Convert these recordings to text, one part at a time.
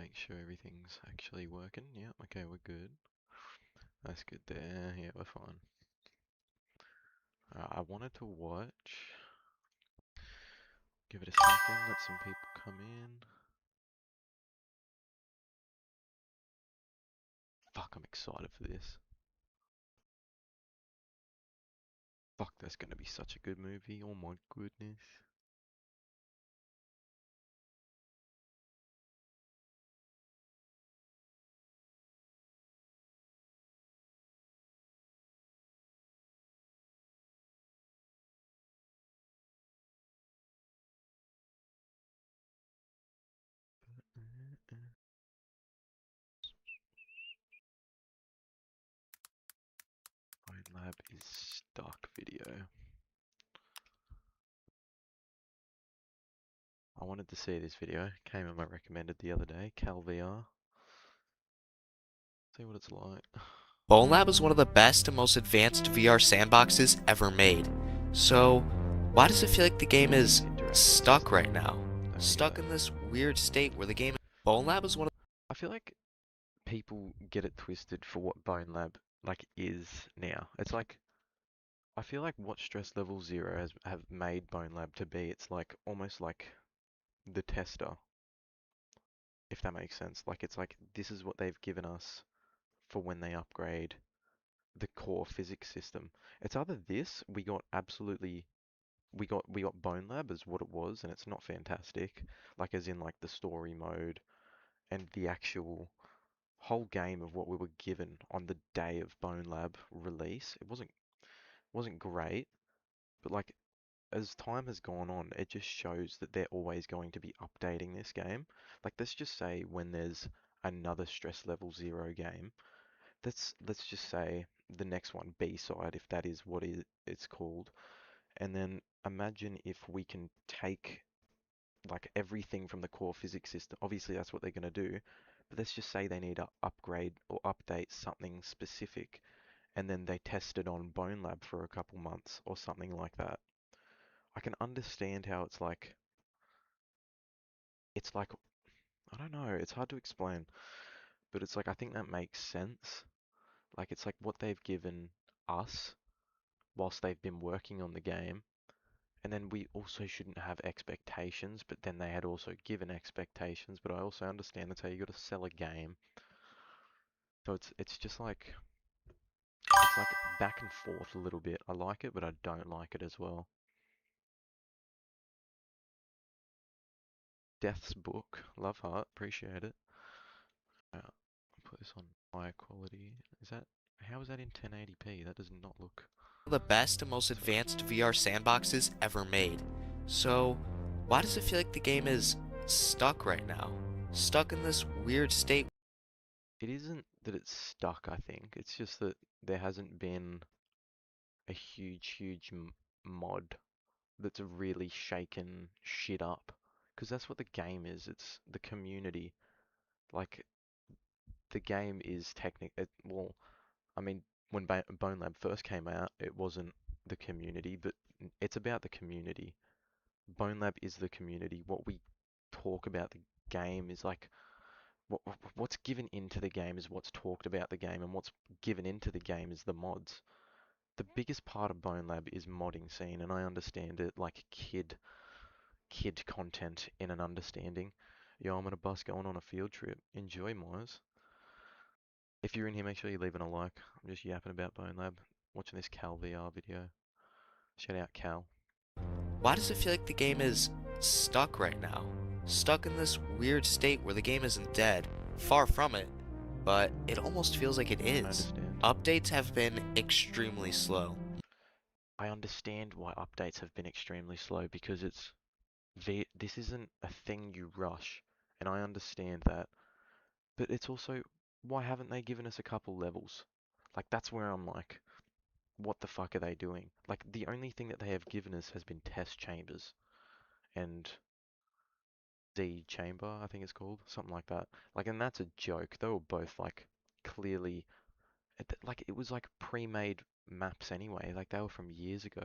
make sure everything's actually working. Yeah, okay, we're good. That's good there. Yeah, we're fine. I wanted to watch. Give it a second, let some people come in. Fuck, I'm excited for this. Fuck, that's gonna be such a good movie. Oh my goodness. Bonelab is stuck video. I wanted to see this video. Came in my recommended the other day. Cal VR. See what it's like. Bonelab is one of the best and most advanced VR sandboxes ever made. So, why does it feel like the game is stuck right now? Stuck in this weird state where the game. Bonelab is one of. I feel like people get it twisted for what Bonelab like is now. It's like I feel like what Stress Level Zero has have made Bonelab to be. It's like almost like the tester, if that makes sense. Like it's like this is what they've given us for when they upgrade the core physics system. It's either this, we got Bonelab as what it was, and it's not fantastic. Like as in like the story mode and the actual whole game of what we were given on the day of Bonelab release. It wasn't great, but like as time has gone on, it just shows that they're always going to be updating this game. Like let's just say when there's another Stress Level Zero game, let's just say the next one, B-side, if that is what it's called, and then imagine if we can take like everything from the core physics system. Obviously, that's what they're going to do, but let's just say they need to upgrade or update something specific, and then they test it on Bonelab for a couple months or something like that. I can understand how it's like I don't know, it's hard to explain, but it's like I think that makes sense. Like it's like what they've given us whilst they've been working on the game. And then we also shouldn't have expectations, but then they had also given expectations. But I also understand that's how you got to sell a game. So it's just like it's like back and forth a little bit. I like it, but I don't like it as well. Death's Book, Love Heart, appreciate it. I'll put this on higher quality. Is that how is that in 1080p? That does not look. The best and most advanced VR sandboxes ever made. So, why does it feel like the game is stuck right now? Stuck in this weird state. It isn't that it's stuck, I think. It's just that there hasn't been a huge mod that's really shaken shit up. Because that's what the game is. It's the community. Like, the game is well, I mean, when Bonelab first came out, it wasn't the community, but it's about the community. Bonelab is the community. What we talk about the game is like what's given into the game is what's talked about the game, and what's given into the game is the mods. The biggest part of Bonelab is modding scene, and I understand it like kid content in an understanding. Yo, I'm on a bus going on a field trip. Enjoy, Myers. If you're in here, make sure you're leaving a like. I'm just yapping about Bonelab, watching this Cal VR video. Shout out Cal. Why does it feel like the game is stuck right now? Stuck in this weird state where the game isn't dead. Far from it. But it almost feels like it I is. understand. Updates have been extremely slow. I understand why updates have been extremely slow because this isn't a thing you rush, and I understand that. But it's also why haven't they given us a couple levels? Like that's where I'm like, what the fuck are they doing? Like the only thing that they have given us has been test chambers and D chamber, I think it's called, something like that. Like, and that's a joke. They were both like clearly, like it was like pre-made maps anyway. Like they were from years ago,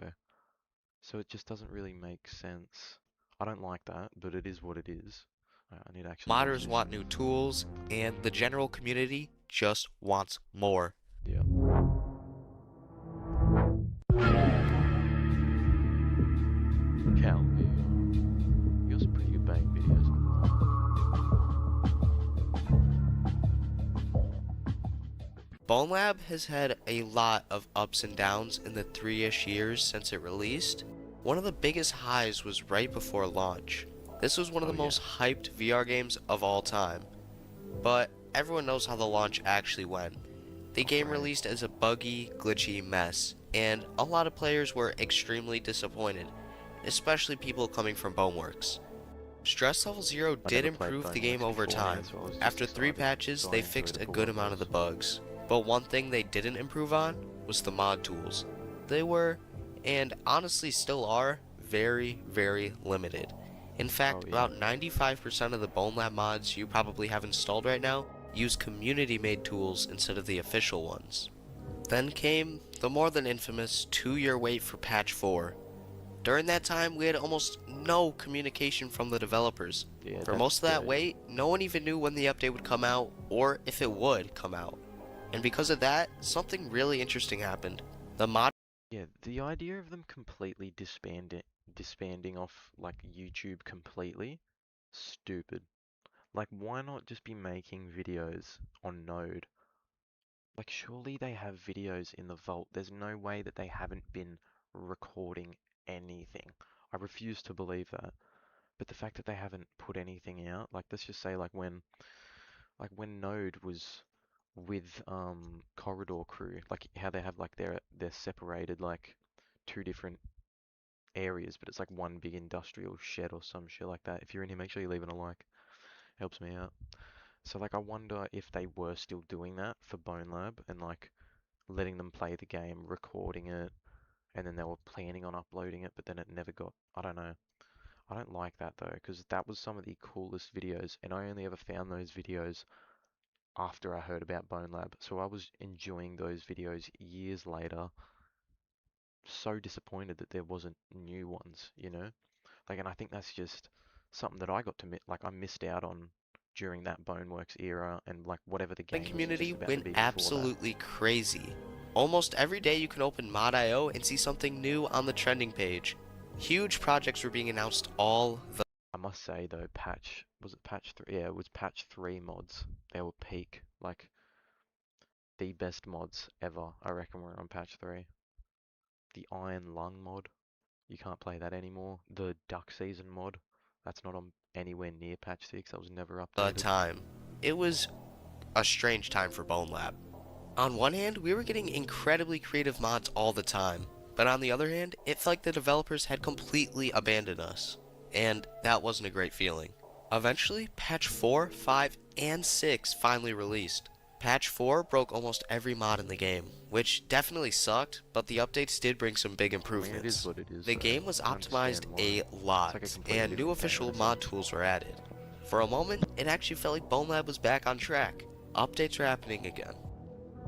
so it just doesn't really make sense. I don't like that, but it is what it is. I need to actually watch Modders this. want new tools, and the general community just wants more. Yeah. Cal, you got some pretty good bang videos. Bonelab has had a lot of ups and downs in the 3-ish years since it released. One of the biggest highs was right before launch. This was one of Oh the yeah. most hyped VR games of all time. But everyone knows how the launch actually went. The Not game great. released as a buggy, glitchy mess, and a lot of players were extremely disappointed, especially people coming from Boneworks. Stress Level Zero I did never played improve the game Boneworks over beforehand, time. so I was just After 3 excited. patches, So I they enjoyed fixed it a for good what it amount of the was. bugs. But one thing they didn't improve on was the mod tools. They were, and honestly still are, very, very limited. In Oh fact, yeah. about 95% of the Bonelab mods you probably have installed right now use community-made tools instead of the official ones. Then came the more than infamous 2-year wait for patch 4. During that time, we had almost no communication from the developers. Yeah, For that's most of that scary. wait, no one even knew when the update would come out, or if it would come out. And because of that, something really interesting happened. The mod Yeah, the idea of them completely disbanding off like YouTube completely, stupid. Like, why not just be making videos on Node? Like, surely they have videos in the vault. There's no way that they haven't been recording anything. I refuse to believe that. But the fact that they haven't put anything out, like, let's just say, like when Node was with Corridor Crew, like how they have like they're separated like two different areas, but it's like one big industrial shed or some shit like that. If you're in here, make sure you're leaving a like. Helps me out. So like I wonder if they were still doing that for Bonelab and like letting them play the game, recording it, and then they were planning on uploading it, but then it never got. I don't know. I don't like that though, because that was some of the coolest videos, and I only ever found those videos after I heard about Bonelab. So I was enjoying those videos years later, so disappointed that there wasn't new ones, you know? Like, and I think that's just something that I got to like I missed out on during that Boneworks era and like whatever the game was community just about to went be before that. absolutely crazy. Almost every day you can open mod.io and see something new on the trending page. Huge projects were being announced all the I must say though, was it patch 3? Yeah, it was patch 3 mods. They were peak, like the best mods ever. I reckon we're on patch 3. The Iron Lung mod, you can't play that anymore. The Duck Season mod, that's not on anywhere near patch 6. That was never updated. time. It was a strange time for Bonelab. On one hand, we were getting incredibly creative mods all the time, but on the other hand, it felt like the developers had completely abandoned us, and that wasn't a great feeling. Eventually, patch 4, 5, and 6 finally released. Patch 4 broke almost every mod in the game, which definitely sucked, but the updates did bring some big I mean, it is improvements. what it is The though. game was I understand optimized why. a It's like a lot, completely and new different game in official a mod sense. tools were added. For a moment, it actually felt like Bonelab was back on track. Updates are happening again.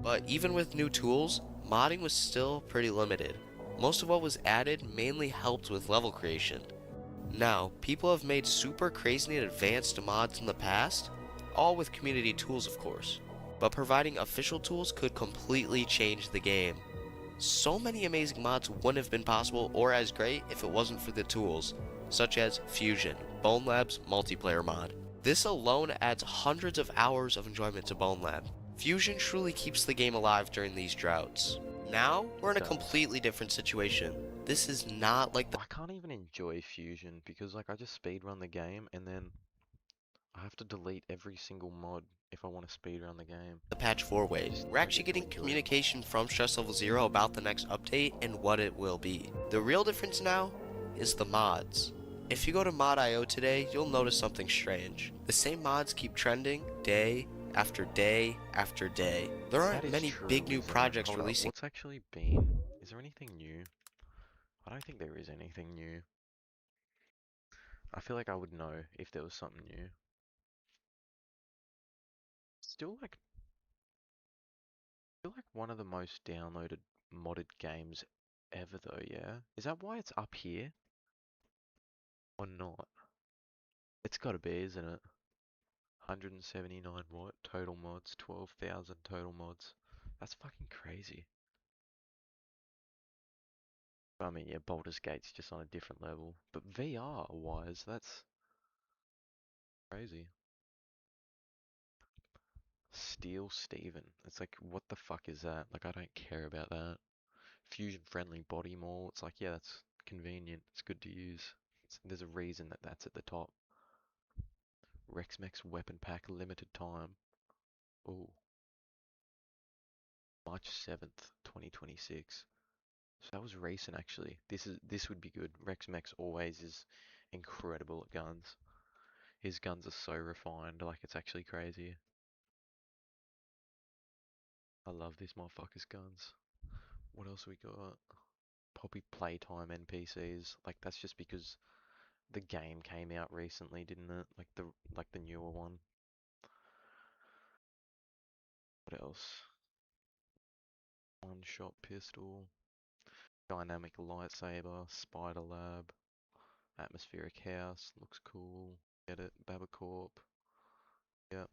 But even with new tools, modding was still pretty limited. Most of what was added mainly helped with level creation. Now, people have made super crazy and advanced mods in the past, all with community tools of course, but providing official tools could completely change the game. So many amazing mods wouldn't have been possible or as great if it wasn't for the tools, such as Fusion, Bonelab's multiplayer mod. This alone adds hundreds of hours of enjoyment to Bonelab. Fusion truly keeps the game alive during these droughts. Now, we're in It a does. completely different situation. This is not like the I can't even enjoy Fusion because like I just speedrun the game and then I have to delete every single mod if I want to speedrun the game. patch 4 I wait. just We're don't actually get to getting enjoy it. communication from Stress Level Zero about the next update and what it will be. The real difference now is the mods. If you go to mod.io today, you'll notice something strange. The same mods keep trending day after day after day. There That aren't is many big true, new isn't it? projects Hold up, releasing what's actually been? Is there anything new? I don't think there is anything new. I feel like I would know if there was something new. Still like, still like one of the most downloaded modded games ever though, yeah? Is that why it's up here? Or not? It's gotta be, isn't it? 179 what? Total mods, 12,000 total mods. That's fucking crazy. I mean, yeah, Baldur's Gate's just on a different level. But VR-wise, that's crazy. Steel Steven. It's like, what the fuck is that? Like, I don't care about that. Fusion-friendly body mall. It's like, yeah, that's convenient. It's good to use. There's a reason that that's at the top. Rexmex weapon pack limited time. Oh, March 7th, 2026. So that was recent actually. This would be good. Rexmex always is incredible at guns. His guns are so refined, like it's actually crazy. I love this motherfucker's guns. What else we got? Poppy Playtime NPCs. Like that's just because the game came out recently, didn't it? Like the newer one. What else? One shot pistol. Dynamic lightsaber. Spider lab. Atmospheric house. Looks cool. Get it? Babacorp. Yep.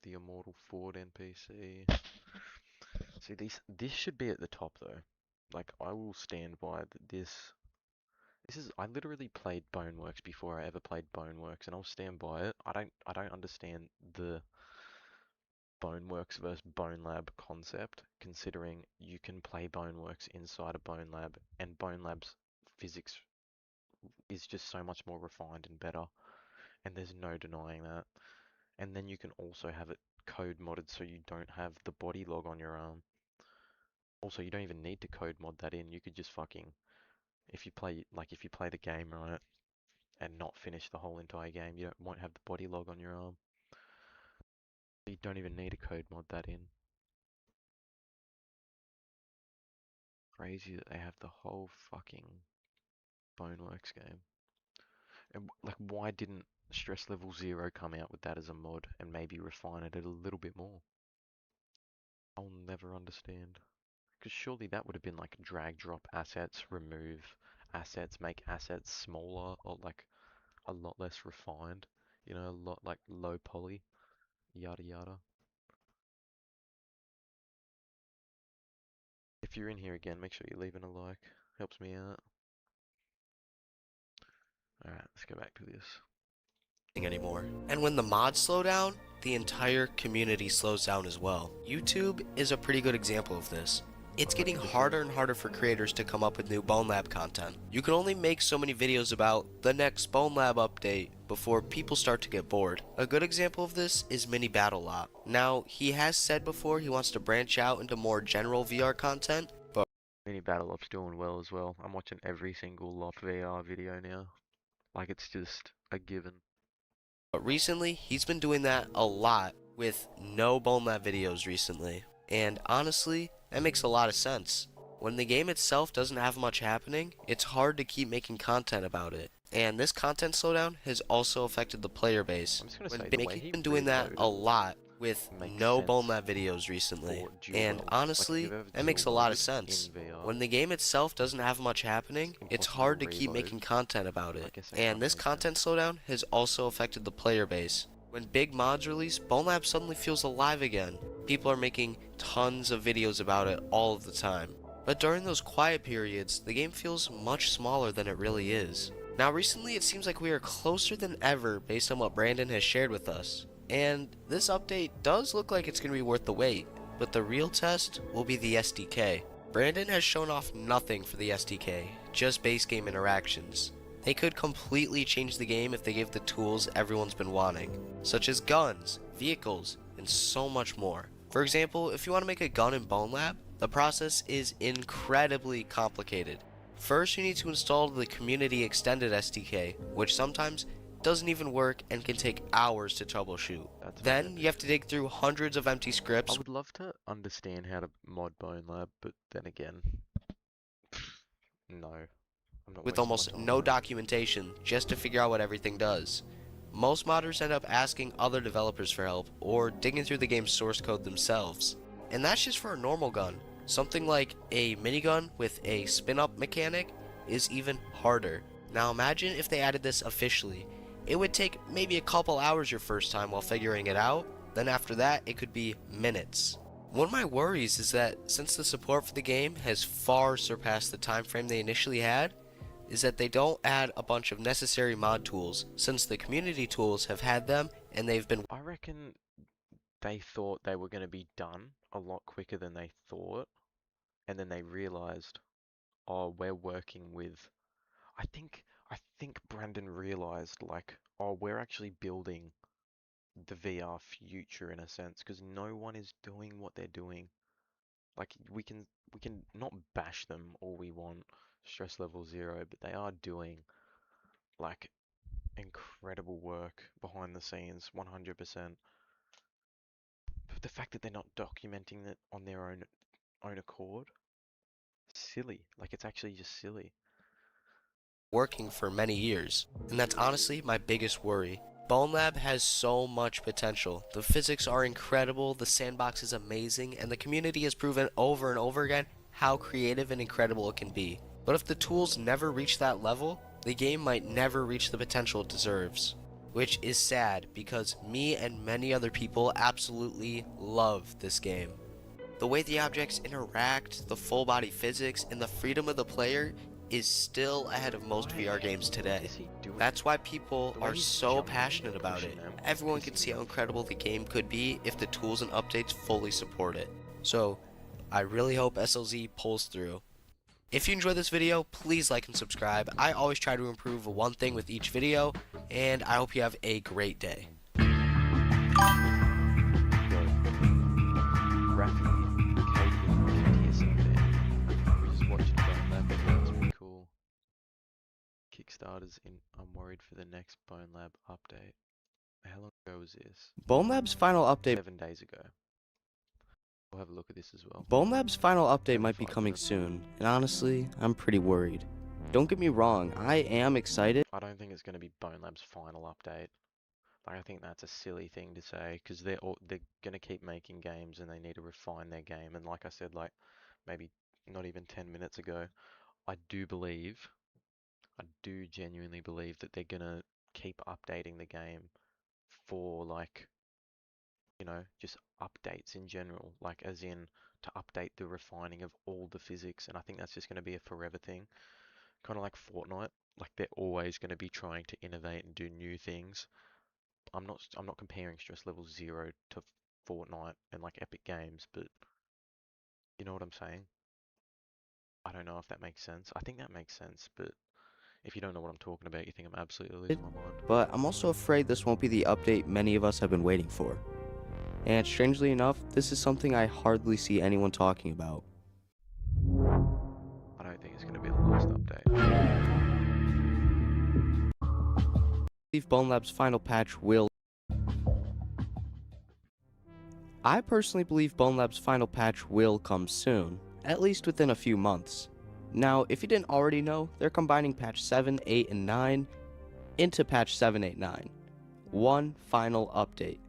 The Immortal Ford NPC. See, this should be at the top though. Like I will stand by that. This is I literally played Boneworks before I ever played Boneworks, and I'll stand by it. I don't understand the Boneworks versus Bonelab concept, considering you can play Boneworks inside a Bonelab, and Bonelab's physics is just so much more refined and better, and there's no denying that. And then you can also have it code modded so you don't have the body log on your arm. Also, you don't even need to code mod that in. You could just fucking, if you play the game right and not finish the whole entire game, won't have the body log on your arm. You don't even need to code mod that in. Crazy that they have the whole fucking Boneworks game. And like, why didn't Stress Level Zero come out with that as a mod and maybe refine it a little bit more? I'll never understand. Because surely that would have been like drag drop assets, remove assets, make assets smaller, or like a lot less refined. You know, a lot like low poly, yada yada. If you're in here again, make sure you're leaving a like. Helps me out. Alright, let's go back to this. Anymore. And when the mods slow down, the entire community slows down as well. YouTube is a pretty good example of this. It's getting harder and harder for creators to come up with new Bonelab content. You can only make so many videos about the next Bonelab update before people start to get bored. A good example of this is Mini Battle Lop. Now, he has said before he wants to branch out into more general VR content, but Mini Battle Lop's doing well as well. I'm watching every single Lop VR video now. Like it's just a given. recently he's been doing that a lot with no Bonelab videos recently. And honestly, that makes a lot of sense. When the game itself doesn't have much happening, it's hard to keep making content about it. And this content slowdown has also affected the player base. I'm just gonna When say, the way he's he been doing that a reloaded lot with makes no sense Bonelab videos recently. for dual And wield. Like, if honestly, you've ever that makes a dual lot of wielded sense. in VR, When the game itself doesn't have much happening, it's impossible hard to to keep reload. making content about I it. guess that And kinda this makes content sense. slowdown has also affected the player base. When big mods release, Bonelab suddenly feels alive again. People are making tons of videos about it all of the time. But during those quiet periods, the game feels much smaller than it really is. Now recently it seems like we are closer than ever based on what Brandon has shared with us. And this update does look like it's going to be worth the wait, but the real test will be the SDK. Brandon has shown off nothing for the SDK, just base game interactions. They could completely change the game if they gave the tools everyone's been wanting, such as guns, vehicles, and so much more. For example, if you want to make a gun in Bonelab, the process is incredibly complicated. First, you need to install the Community Extended SDK, which sometimes doesn't even work and can take hours to troubleshoot. Then, you have to dig through hundreds of empty I scripts would love to understand how to mod Bonelab, but then again, no. I'm not with wasting my almost time no on that. documentation just to figure out what everything does. Most modders end up asking other developers for help or digging through the game's source code themselves. And that's just for a normal gun. Something like a minigun with a spin-up mechanic is even harder. Now imagine if they added this officially. it would take maybe a couple hours your first time while figuring it out, then after that it could be minutes. One of my worries is that since the support for the game has far surpassed the time frame they initially had, is that they don't add a bunch of necessary mod tools, since the community tools have had them and they've been. I reckon they thought they were going to be done a lot quicker than they thought, and then they realized, oh, we're working with. I think Brandon realized like, oh, we're actually building the VR future in a sense, because no one is doing what they're doing. Like we can not bash them all we want, stress level zero, but they are doing like incredible work behind the scenes, 100%. But the fact that they're not documenting it on their own accord, silly. Like it's actually just silly. Working for many years, and that's honestly my biggest worry. Bonelab has so much potential. The physics are incredible, the sandbox is amazing, and the community has proven over and over again how creative and incredible it can be. But if the tools never reach that level, the game might never reach the potential it deserves. Which is sad because me and many other people absolutely love this game. The way the objects interact, the full body physics, and the freedom of the player is still ahead of most VR games today. That's why people are so passionate about it. Everyone can see how incredible the game could be if the tools and updates fully support it. So, I really hope SLZ pulls through. If you enjoyed this video, please like and subscribe. I always try to improve one thing with each video, and I hope you have a great day. Kickstarters in I'm worried for the next Bonelab update. How long ago was this? Bonelab's final update 7 days ago. We'll have a look at this as well. Bonelab's final update might be coming soon, and honestly, I'm pretty worried. Don't get me wrong, I am excited. I don't think it's going to be Bonelab's final update. Like I think that's a silly thing to say because they're going to keep making games and they need to refine their game. And like I said, like maybe not even 10 minutes ago, I do genuinely believe that they're going to keep updating the game for like, just updates in general, like as in to update the refining of all the physics. And I think that's just going to be a forever thing, kind of like Fortnite. Like they're always going to be trying to innovate and do new things. I'm not comparing stress level zero to Fortnite and like Epic Games, but you know what I'm saying? I don't know if that makes sense. I think that makes sense, but if you don't know what I'm talking about, you think I'm absolutely losing my mind. But I'm also afraid this won't be the update many of us have been waiting for. And strangely enough, this is something I hardly see anyone talking about. I don't think it's going to be the last update. I believe Bonelab's final patch will. I personally believe Bonelab's final patch will come soon, at least within a few months. Now, if you didn't already know, they're combining patch 7, 8, and 9 into patch 7, 8, 9. One final update.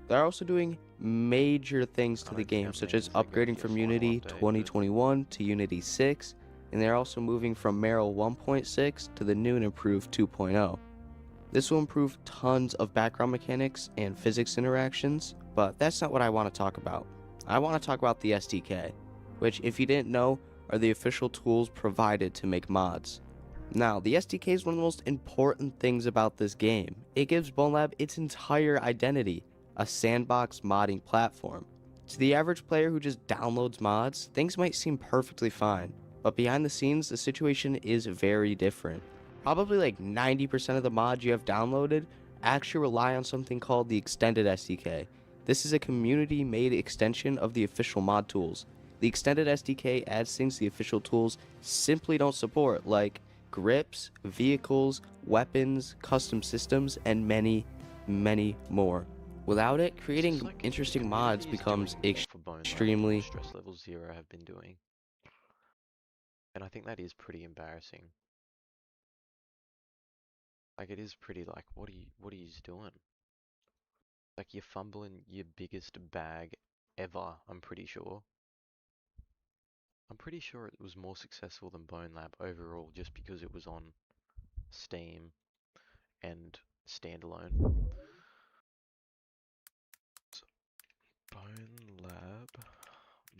They're also doing major things to the game, such as upgrading from Unity 2021 to Unity 6, and they're also moving from Meryl 1.6 to the new and improved 2.0. This will improve tons of background mechanics and physics interactions, but that's not what I want to talk about. I want to talk about the SDK, which, if you didn't know, are the official tools provided to make mods. Now, the SDK is one of the most important things about this game. It gives Bonelab its entire identity, a sandbox modding platform. To the average player who just downloads mods, things might seem perfectly fine, but behind the scenes, the situation is very different. Probably like 90% of the mods you have downloaded actually rely on something called the Extended SDK. This is a community-made extension of the official mod tools. The Extended SDK adds things the official tools simply don't support, like grips, vehicles, weapons, custom systems, and many, many more. Without it, creating interesting mods becomes extremely. Stress level zero have been doing, and I think that is pretty embarrassing. Like it is pretty like what are you doing? Like you're fumbling your biggest bag ever, I'm pretty sure. I'm pretty sure it was more successful than Bonelab overall just because it was on Steam and standalone. So, Bonelab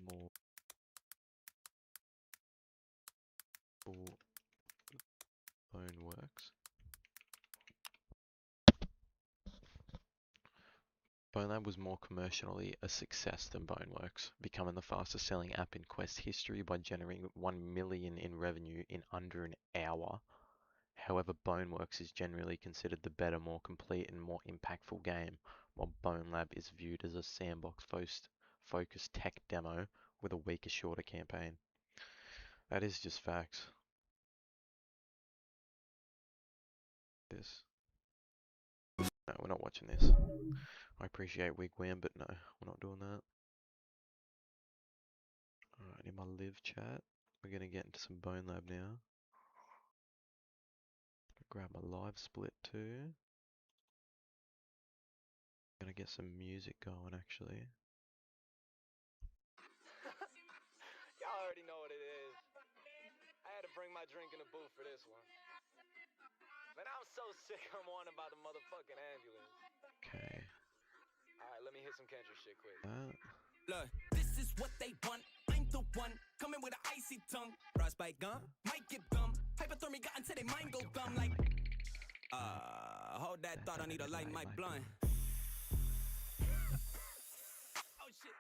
more Boneworks. Bonelab was more commercially a success than Boneworks, becoming the fastest selling app in Quest history by generating 1 million in revenue in under an hour. However, Boneworks is generally considered the better, more complete and more impactful game, while Bonelab is viewed as a sandbox-focused tech demo with a weaker, shorter campaign. That is just facts. This. No, we're not watching this. I appreciate Wigwam, but no, we're not doing that. Alright, in my live chat, we're gonna get into some Bonelab now. Grab my live split too. Gonna get some music going actually. Y'all already know what it is. I had to bring my drink in the booth for this one. Man, I'm so sick I'm on about the motherfucking ambulance. Okay. Alright, let me hit some Kendrick shit quick. Look, this is what they want. I'm the one coming with an icy tongue. Frostbite gun, might get gum. Hypothermia got until they mind go dumb like. Hold that thought, I need to light my blunt.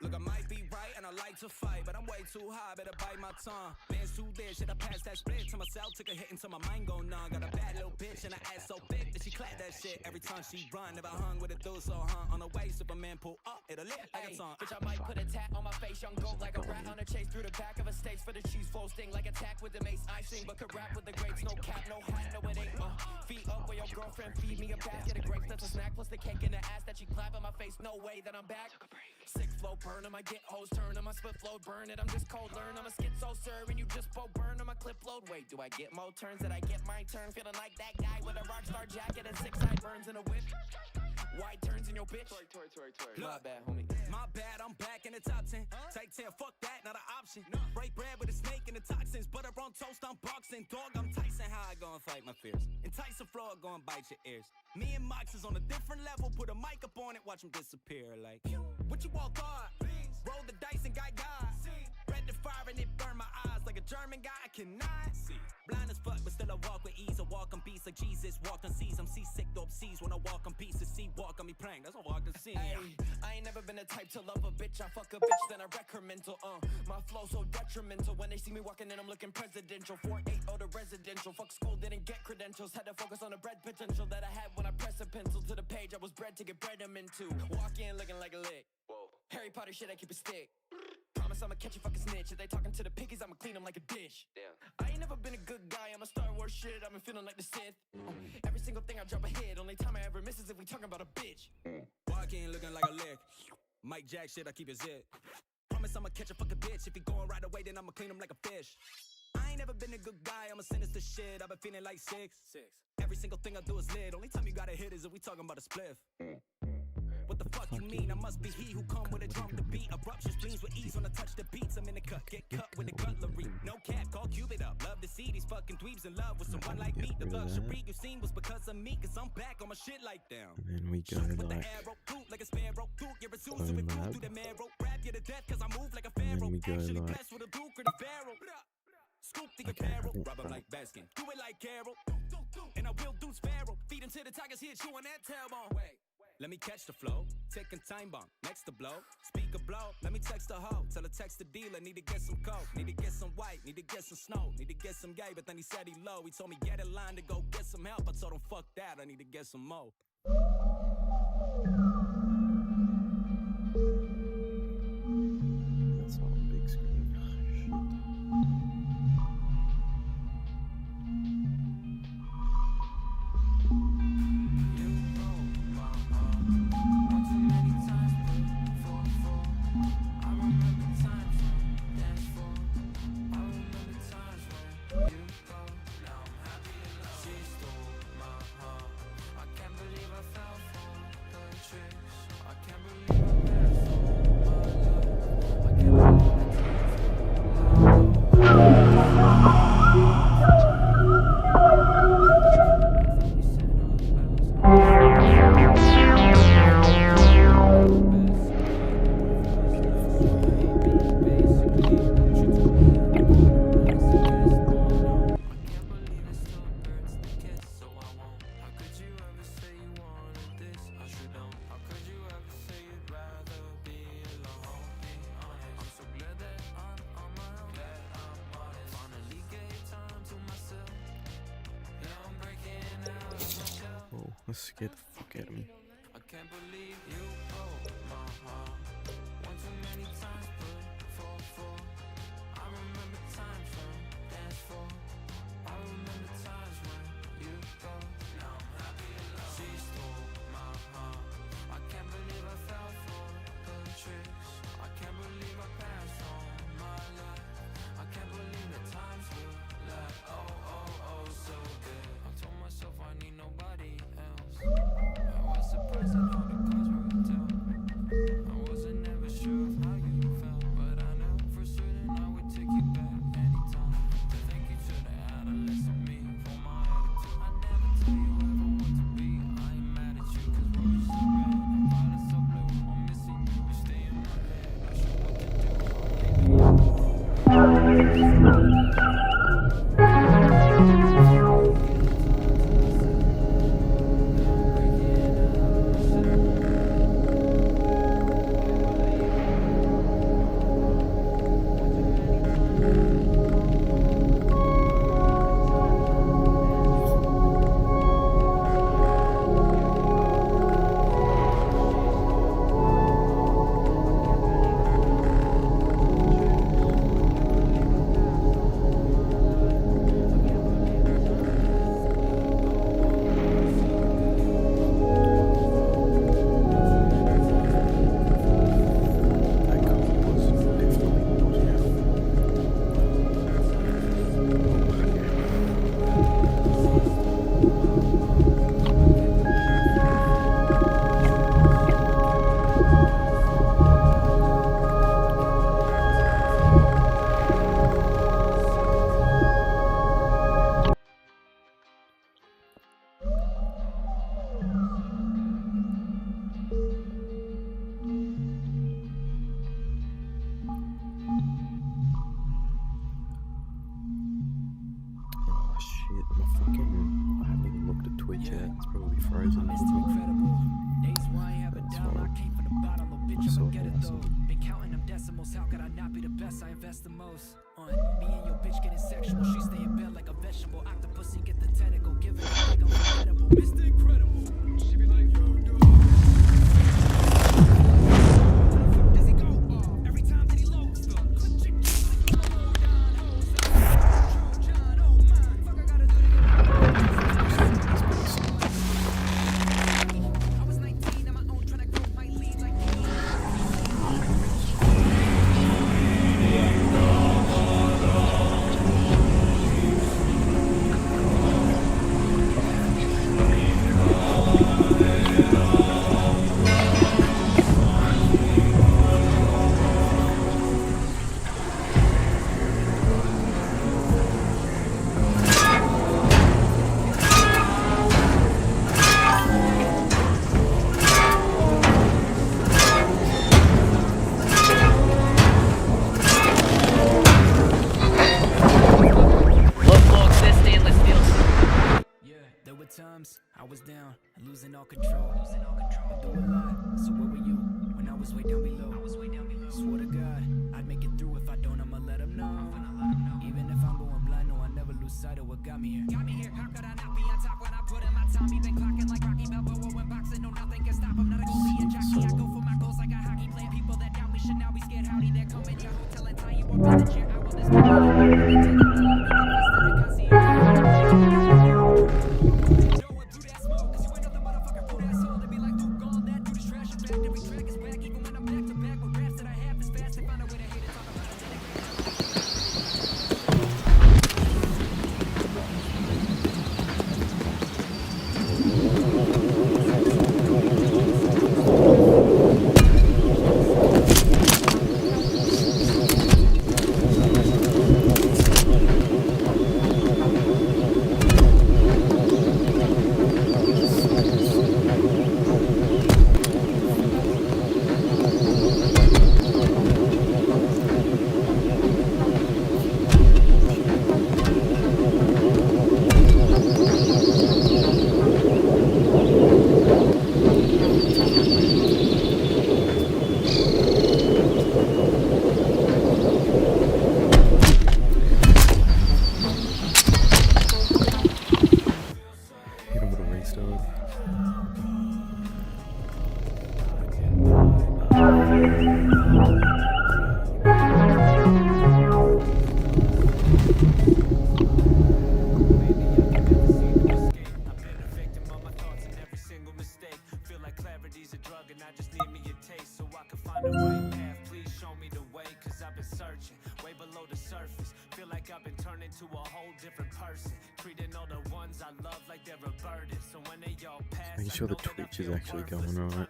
Look, I might be right and I like to fight, but I'm way too high, better bite my tongue. Man's too there, shit, I passed that split to myself, took a hit until my mind go numb. Got a bad little bitch and her ass so thick that she clap that shit every time she run. Never hung with a dude so on the way, Superman pull up, it'll lit like a song. Bitch, I might put a tat on my face, young goat like a rat on a chase through the back of a stage for the cheese flow sting like attack with the mace. I sing, but could rap with the greats, no cap, no hat, no it ain't. Feet up where your girlfriend feed me a basket of grapes, that's a snack plus the cake in the ass that she clap in my face. No way that I'm back. Sick flow burn 'em, I get hoes turn 'em, I split flow burn it. I'm just cold learn, I'm a schizo sir, and you just both burn 'em. I clip load. Wait, do I get more turns? Did I get my turn? Feeling like that guy with a rock star jacket and 6 sideburns and a whip. Wide turns in your bitch. Toy. My bad, homie. My bad, I'm back in the top 10. Take 10, fuck that, not an option. Break bread with a snake and the toxins. Butter on toast, I'm boxing. Dog, I'm Tyson. How I go and fight my fears? Entice a frog, go and bite your ears. Me and Mox is on a different level. Put a mic up on it, watch him disappear. Like, what you all thought? Roll the dice and got God. Read the fire and it burned my eyes like a German guy. I cannot see. Blind as fuck, but still I walk with ease. I walk on beats like Jesus. Walk on seas. I'm seasick, dope seas. When I walk on pieces, see walk on me praying. That's what I walk the scene. Ay, I ain't never been the type to love a bitch. I fuck a bitch, then I wreck her mental. My flow so detrimental. When they see me walking in, I'm looking presidential. 480 to residential. Fuck school, didn't get credentials. Had to focus on the bread potential that I had when I pressed a pencil to the page. I was bred to get bread them into. Walk in looking like a lick. Whoa. Harry Potter shit, I keep a stick. Promise I'ma catch a fucking snitch. If they talking to the piggies, I'ma clean them like a dish. Damn. I ain't never been a good guy, I'm a Star Wars shit, I've been feeling like the Sith. Every single thing I drop a hit, only time I ever miss is if we talking about a bitch. Walk in looking like a lick. Mike Jack shit, I keep it zit. Promise I'ma catch a fucking bitch. If he going right away, then I'ma clean him like a fish. I ain't never been a good guy, I'm a sinister shit. I've been feeling like six. Every single thing I do is lit. Only time you gotta hit is if we talking about a spliff. What the fuck you mean? I must be he who come with a drum to beat. Eruptions, dreams with ease when I touch the beats. I'm in the cut, get cut with the cutlery. No cap, call Cupid up. Love to see these fucking dweebs in love with someone like me. The luxury you seen was because of me, cause I'm back on my shit like them. And then we go Shoot with like the arrow, boot like a sparrow. Duke your Zeus, so we flew through the marrow. Grab you to death cause I move like a pharaoh. we go Actually like- blessed with a lucrative barrel. Scoop the barrel, rub him like Baskin. Do it like Carol. And I will do Sparrow. Feed him to the tigers here, chewing that tailbone. Wait. Let me catch the flow, taking time bomb, next to blow, speak a blow, let me text the hoe, tell her text the dealer, need to get some coke, need to get some white, need to get some snow, need to get some gay, but then he said he low, he told me get in line to go get some help, I told him fuck that, I need to get some more. That's all on big screen. That scared the fuck out of me. I can't believe you broke my heart. One too many times, but for. I remember times when dance for. I remember times when you go. Now I'm happy alone. She stole my heart. I can't believe I fell for her tricks. I can't believe I passed on my life. I can't believe the times were like oh so good. I told myself I need nobody else. I was surprised at all the cards were dealt. I wasn't never sure of how you felt, but I know for certain I would take you back anytime. To thank you to the adolescent me for my attitude. I never tell you ever what to be. I ain't mad at you, cause roses are red and violets are blue. I'm missing you, you stay in my head. Not sure what to Oh shit, I haven't even looked at Twitch yet. It's probably frozen. Mr. Incredible. Days where I ain't have a That's dollar. I fine. came from the bottom, little bitch, I saw I'ma get it, it I saw though. it. Been counting them decimals, how could I not be the best? I invest the most. On me and your bitch getting sexual. She stay in bed like a vegetable. Octopus, get the tentacle. Give it a big unforgettable. Mr. Incredible. She be like, yo, dude. Does he go? Every time that he loads the click, chick, chick, low down, hoes. John, oh my. Fuck, I gotta do it again. I was 19 on my own, trying to grow my lead like times I was down and losing all control. I do a lot, so where were you when I was way down below? Swear to God, I'd make it through. If I don't, I'ma let them know. Even if I'm going blind, no, I never lose sight of what got me here. How could I not be on top when I put in my time? Even clocking like Rocky Balboa when boxing, no, nothing can stop him. Not a goalie and jockey. I go for my goals like a hockey player. People that doubt me should now be scared. Howdy, they're coming. Your hotel and tie you up in the chair. I will this converted. So when they all pass, Making sure the Twitch is actually going right.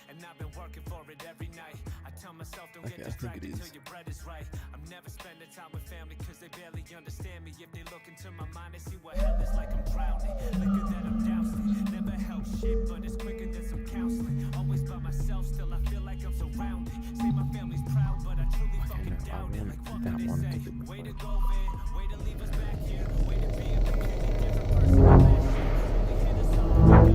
And I've been working for it every night. I tell myself don't Okay, get I think it distracted is. till your bread is right. I'm never spending time with family cause they barely understand me. If they look into my mind, they see what hell is like. I'm drowning, liquor that I'm dousing. Never help shit, but it's quicker than some counseling. Always by myself, still I feel like I'm surrounded. Say my family's proud, but I truly fucking doubt it. Like fuck that what they one say. to be Way to recorded. go, man. Way to leave us back here. Way to be a completely different person than last year. Only hit us up, we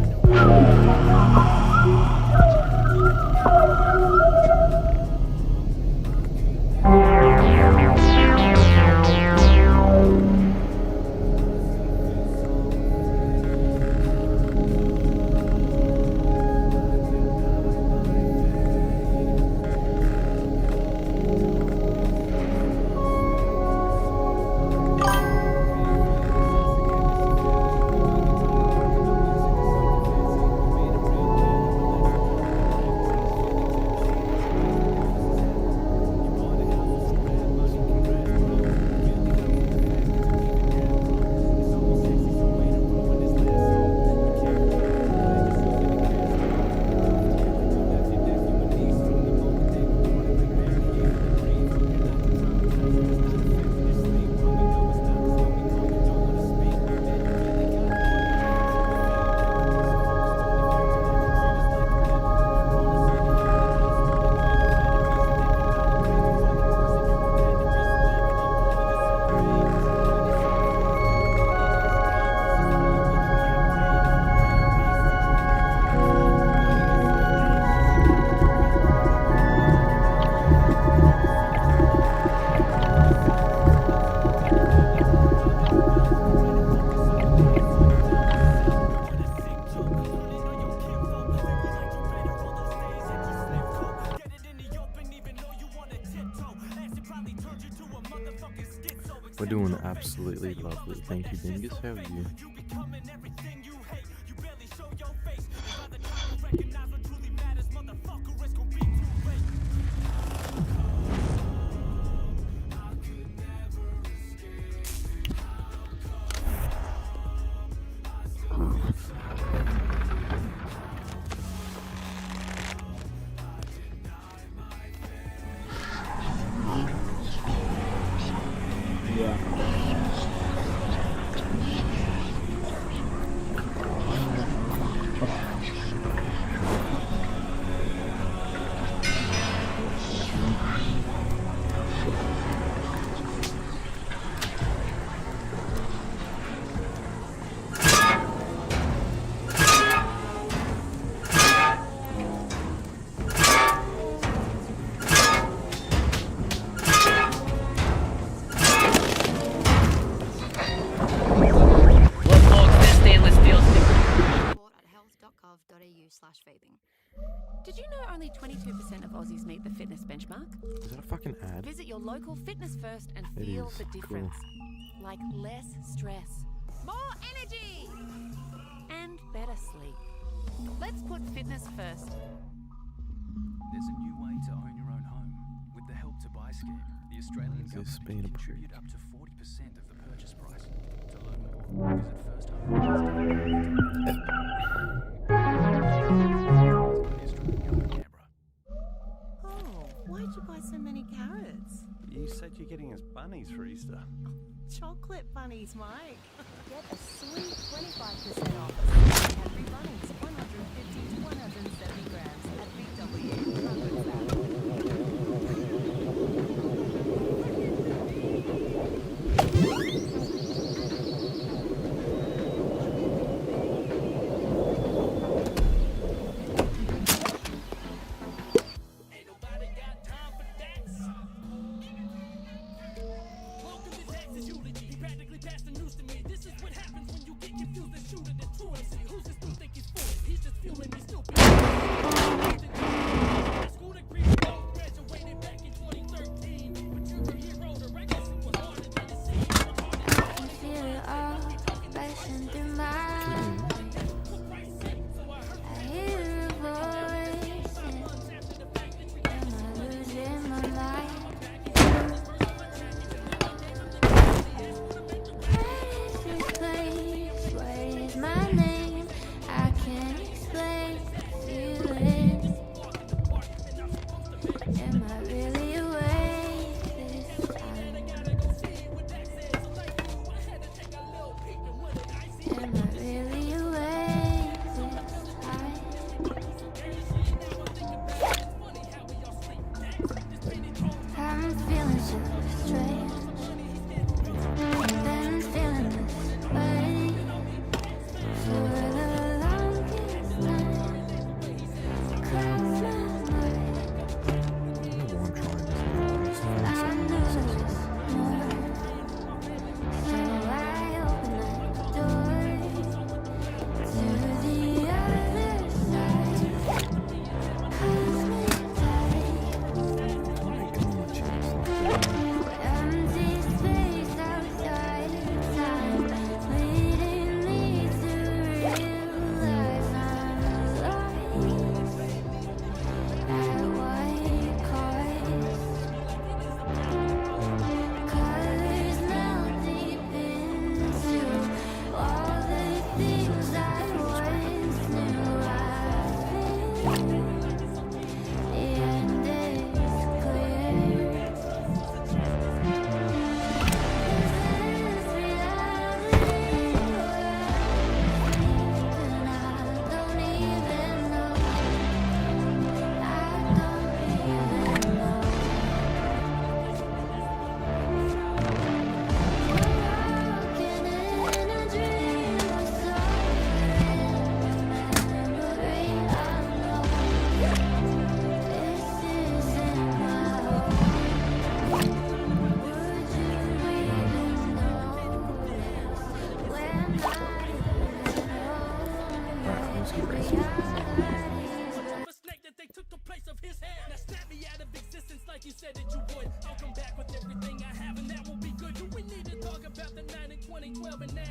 We're doing absolutely lovely. Thank you, Dingus. How are you? health.gov.au/vaping. Did you know only 22% of Aussies meet the fitness benchmark? Is that a fucking ad? Visit your local Fitness First and It feel is. the Cool. difference. Like less stress, more energy, and better sleep. Let's put fitness first. There's a new way to own your own home. With the Help to Buy scheme, the Australian Is this government being can approved? contribute up to 40% of the purchase price. To learn more, visit firsthome.gov.au. Oh, why'd you buy so many carrots? You said you're getting us bunnies for Easter. Chocolate bunnies, Mike. Get a sweet 25% off of Cadbury Bunnies, 150 to 170 grams at Ain't nobody got time for that. Welcome to Jackson's eulogy. He practically passed the news to me. This is what happens when you get confused and shoot at the truancy.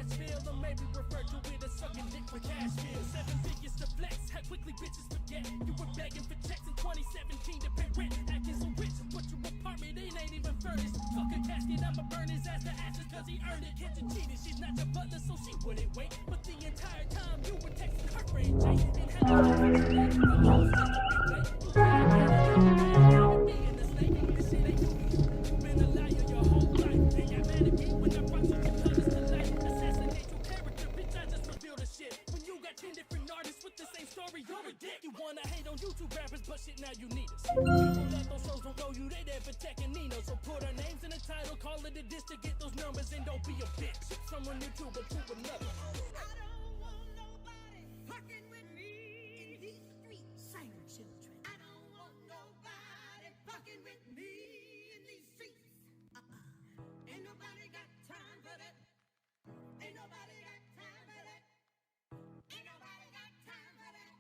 bitch feel, or maybe refer to it as sucking dick for cash bill. 7 figures to flex, how quickly bitches forget. You were begging for checks in 2017 to pay rent. Acting so rich, but your apartment ain't even furnished. Fuck a casket, I'ma burn his ass to ashes cause he earned it. Can't you cheat it? She's not your butler, so she wouldn't wait. But the entire time you were texting her for AJ. And how you think you lost just to be late. You can't get it out, man. Being a snake, this shit ain't new to you. You've been a liar your whole life. And you're mad at me when I brought you your colors to life. Assassinate your character, bitch, I just revealed the shit. When you got 10 different artists with the same story, you're a dick. You wanna hate on YouTube rappers, but shit, now you need us. People that those shows don't know you, they there for Tech and Nino. So put our names in the title, call it a diss to get those numbers, and don't be a bitch. Someone YouTuber to another. I don't want nobody fucking with me in these streets. Sing, children. I don't want nobody fucking with me in these streets. Ain't nobody got time for that. Ain't nobody got time for that. Ain't nobody got time for that.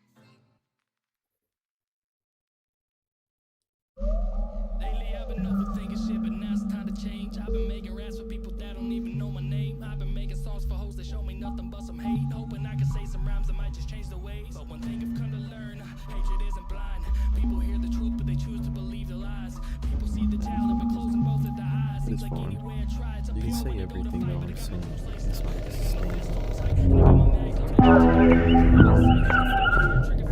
Lately I've been overthinking shit, but now it's time to change. I've been making raps for people that don't even know my name. I've been making songs for hoes that show me nothing but some hate. Hoping I can say some rhymes that might just change the ways. But one thing I've come to learn, hatred isn't blind. People hear the truth, but they choose to believe the lies. People see the talent, but closing both of their eyes. Seems like anywhere I try, it's a You can pure see when I go to everything fight, that but I'm I got saying. no place It's to like hide. a It's stand. almost like, and I got my mag loaded, trigger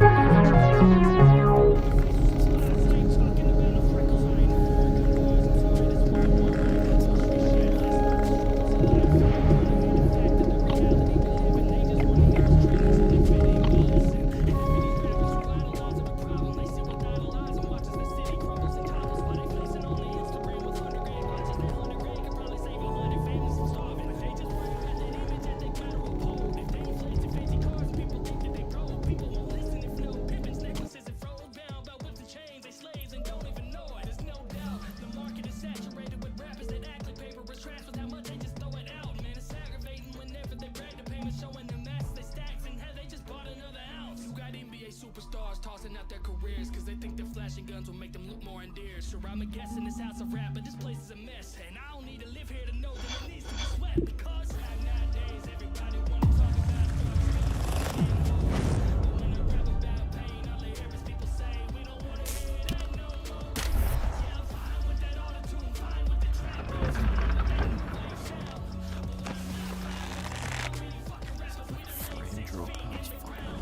superstars tossing out their careers cause they think their flashing guns will make them look more endeared. Sure, I'm a guest in this house of rap, but this place is a mess, and I don't need to live here to know that it needs to be swept. Because nowadays everybody wanna talk about drugs, but when I rap about pain, all I hear is people say we don't wanna hear that no more. Yeah, I'm fine with that auto-tune, fine with the trap beats, fine with that new wave sound, but what I'm not fine with is how many fucking rappers we done made since we in the ground.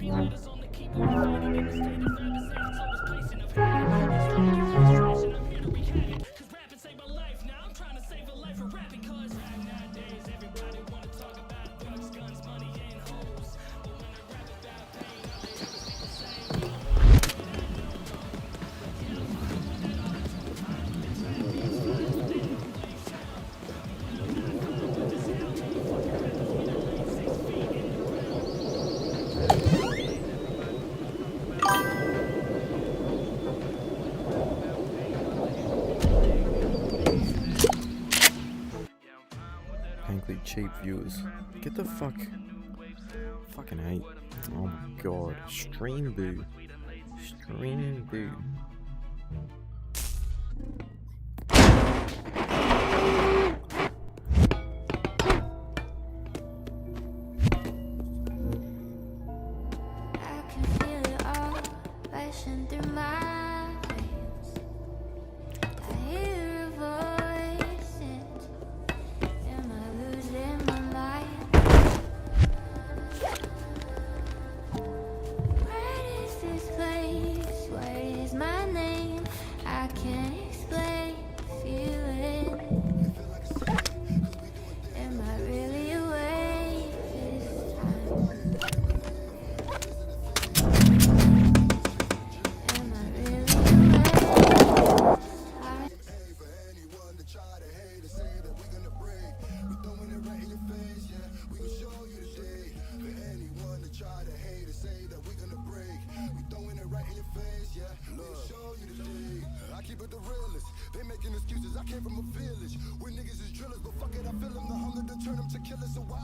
Letters on the keyboard, fading in the state of rap is at its lowest place in a panic. It's trying to get frustration, I'm here to wreak havoc. Cause rapping saved my life, now I'm trying to save a life for rapping. Cause nowadays everybody wanna talk about drugs, guns, money, and hoes. But when I rap about pain, all I hear is people say we don't wanna hear that no more. Yeah, I'm fine with that auto-tune, fine with the trap beats, fine with that new wave sound. But what I'm not fine with is how many fucking rappers we done laid 6 feet in the ground. Frankly, cheap viewers. Get the fuck. Fucking hate. Oh my god. Stream boo. Stream boo.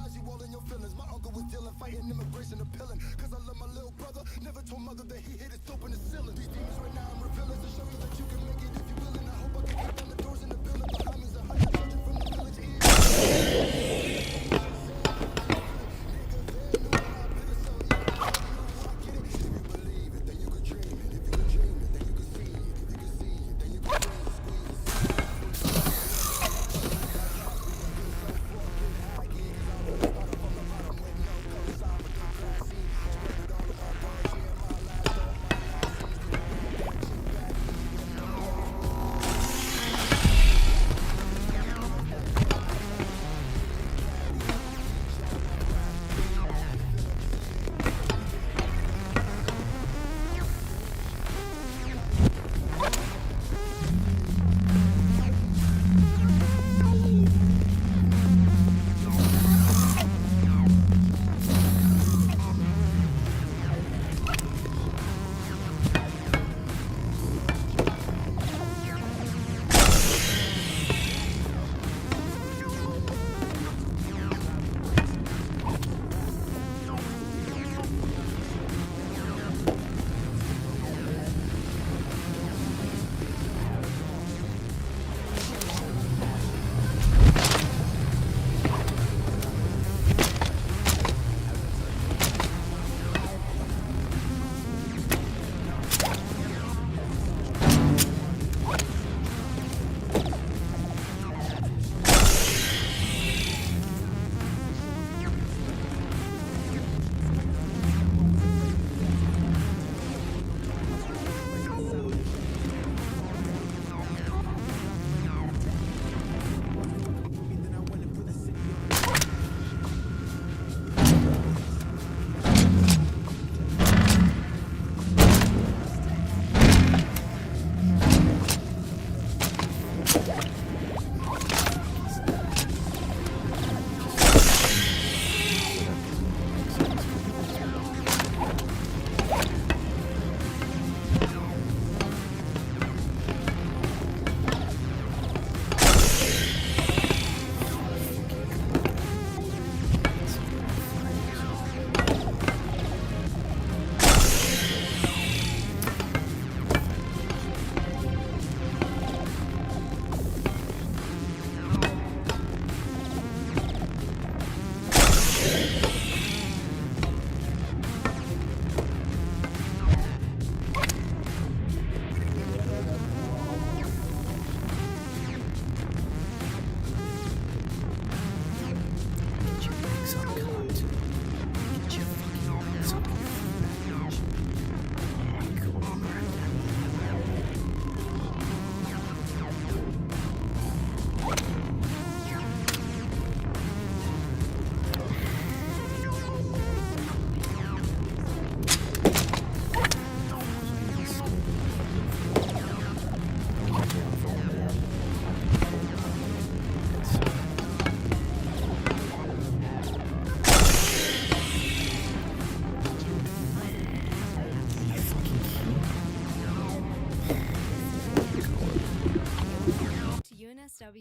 eyes, you all in your feelings. My uncle was dealing, fighting immigration, appealing. Cause I love my little brother. Never told mother that he hit his dope in the ceiling. These demons right now I'm revealing to show you that you can make it if you willing. I hope I can kick down the doors in the building. Behind me's 100 children from the village.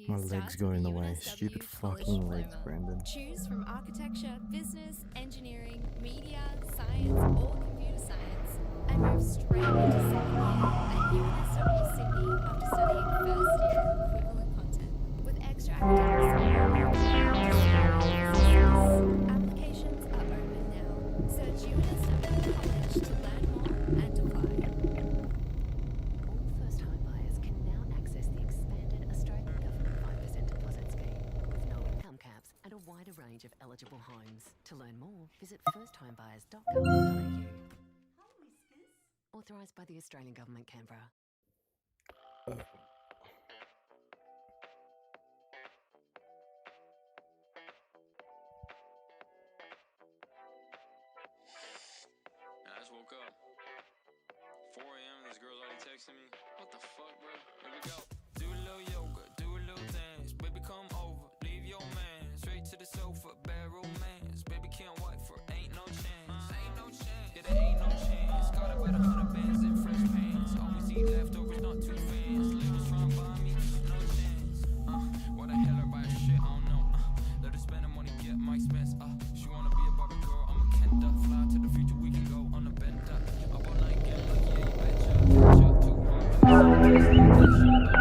My legs got in the way. Stupid fucking legs, Brandon. Choose from architecture, business, engineering, media, science, or computer science, and move straight into second year at UNSW Sydney after studying first year equivalent content with extra academic support. Applications are open now. Search UNSW College to learn more and apply. All first-time buyers can now access the expanded Australian Government 5% deposit scheme with no income caps and a wider range of eligible homes. To learn more, visit firsttimebuyers.gov.au. Authorised by the Australian Government, Canberra. I just woke up. 4 a.m. and this girl's already texting me. What the fuck, bro? Here we go. Do a little yoga, do a little dance. Baby, come over, leave your man. Straight to the sofa, bad romance. Baby, can't wait for ain't no chance. Ain't no chance. Yeah, there ain't no chance. Got about 100 bands in fresh pants. Always eat leftovers, not too fans. Labels trying to buy me, no chance. Why the hell everybody shit? I don't know. Let her spend the money, get my expense. bender. Fly to the future, we can go on a bender. I won't like get lucky, yeah, you betcha. Shot too hard, but it's on the best like that.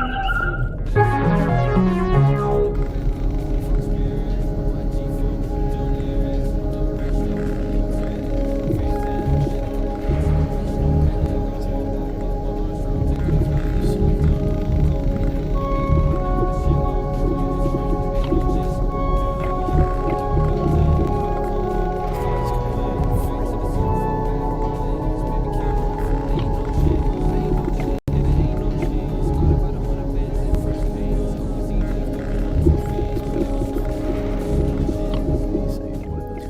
Shot up in the front. That's it. Fuck spirit, my G-flow. Don't lyrics, no ratio. Kicks in, FaceTime, shit, I'm on X, no wish, no back leg, go smoke, go, but my Armstrong. Take a flight, yeah, quick down to Hong Kong. Make the money, but never the shit long.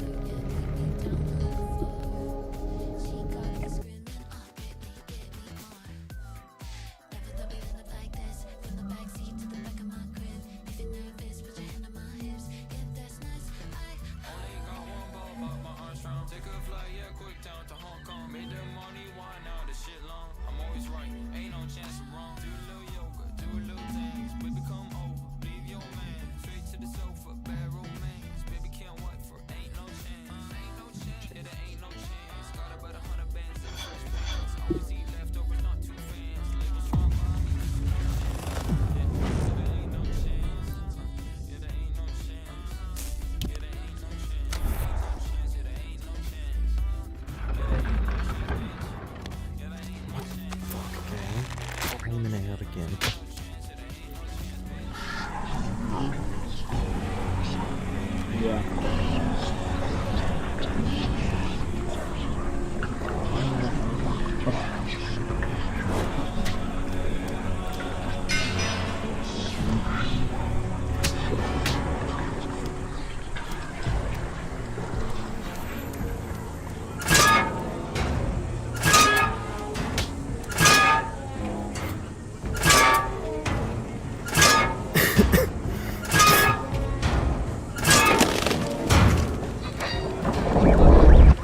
You just front, ain't no chance I'm wrong. Do little yoga, do a little thing, baby, come over, start moving. Straight to the sofa, bad romance. Baby, can't wait for it, ain't no chance, ain't no chance, yeah, there ain't no chance. Got about 100 bands in first pants. Always eat left over, not too fans. Baby, strong, ain't no chance. Only got one ball, but my Armstrong. Take a flight, yeah, quick down to Hong Kong. Made the money, why now the shit long? I'm always right, ain't no chance I'm wrong. Do a little yoga, do a little things. Baby, come over, leave your man. Straight to the sofa, bad romance. Baby, can't wait for it, ain't no chance. Ain't no chance, yeah, there ain't no chance. Got about 100 bands in first pants. Always eat leftovers, not too fans. Label strong, mommy, yeah, there ain't no chance. Yeah, there ain't no chance. Yeah, there ain't no chance. Yeah, there ain't no chance. Yeah, there ain't no chance. Yeah, there ain't no chance. Fuck, game. Screaming out again.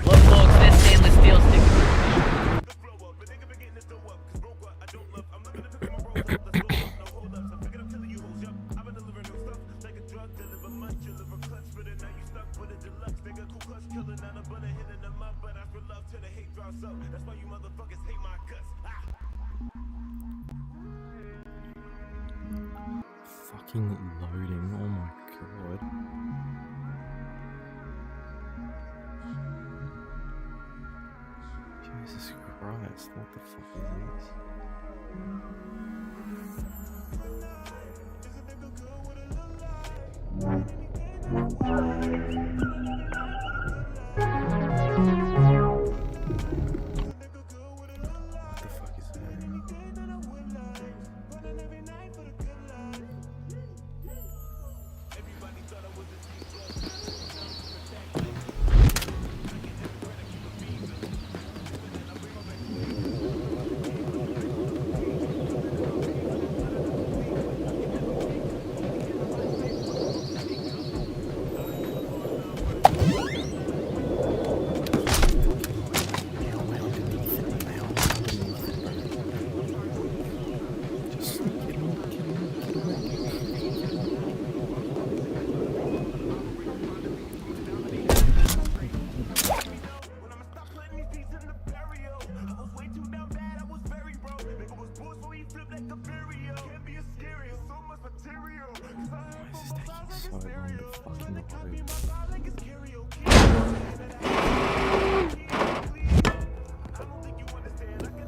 Look, folks, this stainless steel stick. Fucking loading. Oh my god. Jesus Christ, what the fuck is this? What the fuck is that? Just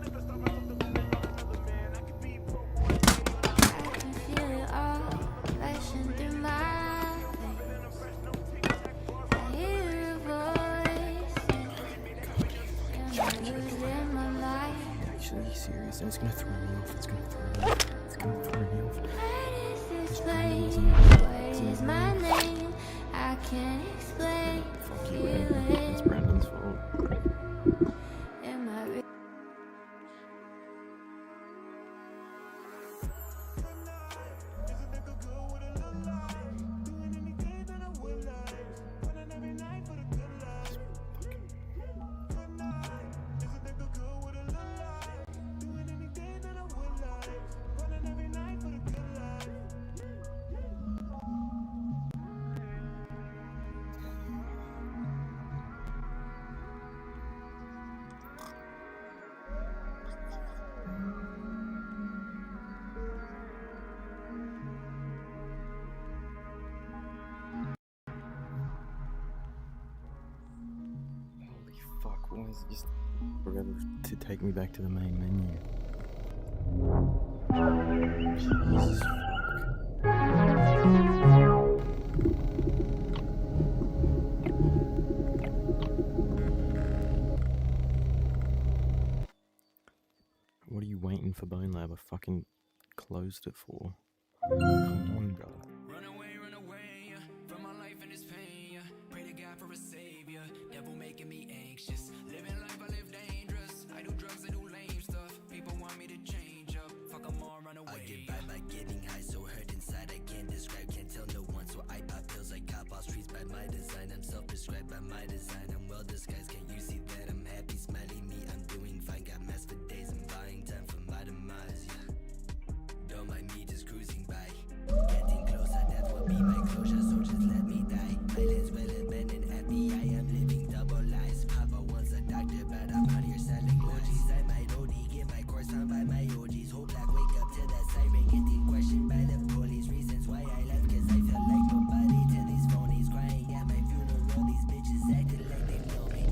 get so long to fucking load. Feel it all flashing through my face. I hear a voice in my life. Actually, serious. It's gonna throw me off. It's gonna throw me off. It's gonna throw me off. What is this This place? game isn't- What is my name? I can't explain. Fuck you, Brandon. It's Brandon's fault. Am I real? Why is it just forever to take me back to the main menu? Jesus fuck. What are you waiting for, Bonelab? I fucking closed it for. Come on, bro. Run away from my life and its pain. Pray to God for a savior. Devil making me anxious. Living life, I live dangerous. I do drugs, I do lame stuff. People want me to change up. Fuck 'em all, run away. I get by getting high, so hurt inside. I can't describe, can't tell no one. So I pop pills, I cop off streets by my design. I'm self-prescribed by my design. I'm well disguised, can't you see that I'm happy? Smiley me, I'm doing fine. Got mess for days, I'm buying time for my demise, yeah. Don't mind me just cruising by. Getting closer, that will be my closure, so just let me die. Eyelids well abandoned, FBI, I'm living double lies. Papa wants a doctor, but I'm out here selling lies. I might OD, get my course found by my OGs. Whole black, wake up to that siren, getting questioned by the police. Reasons why I left, cause I felt like nobody to these phonies. Crying at my funeral, these bitches acting like they know me.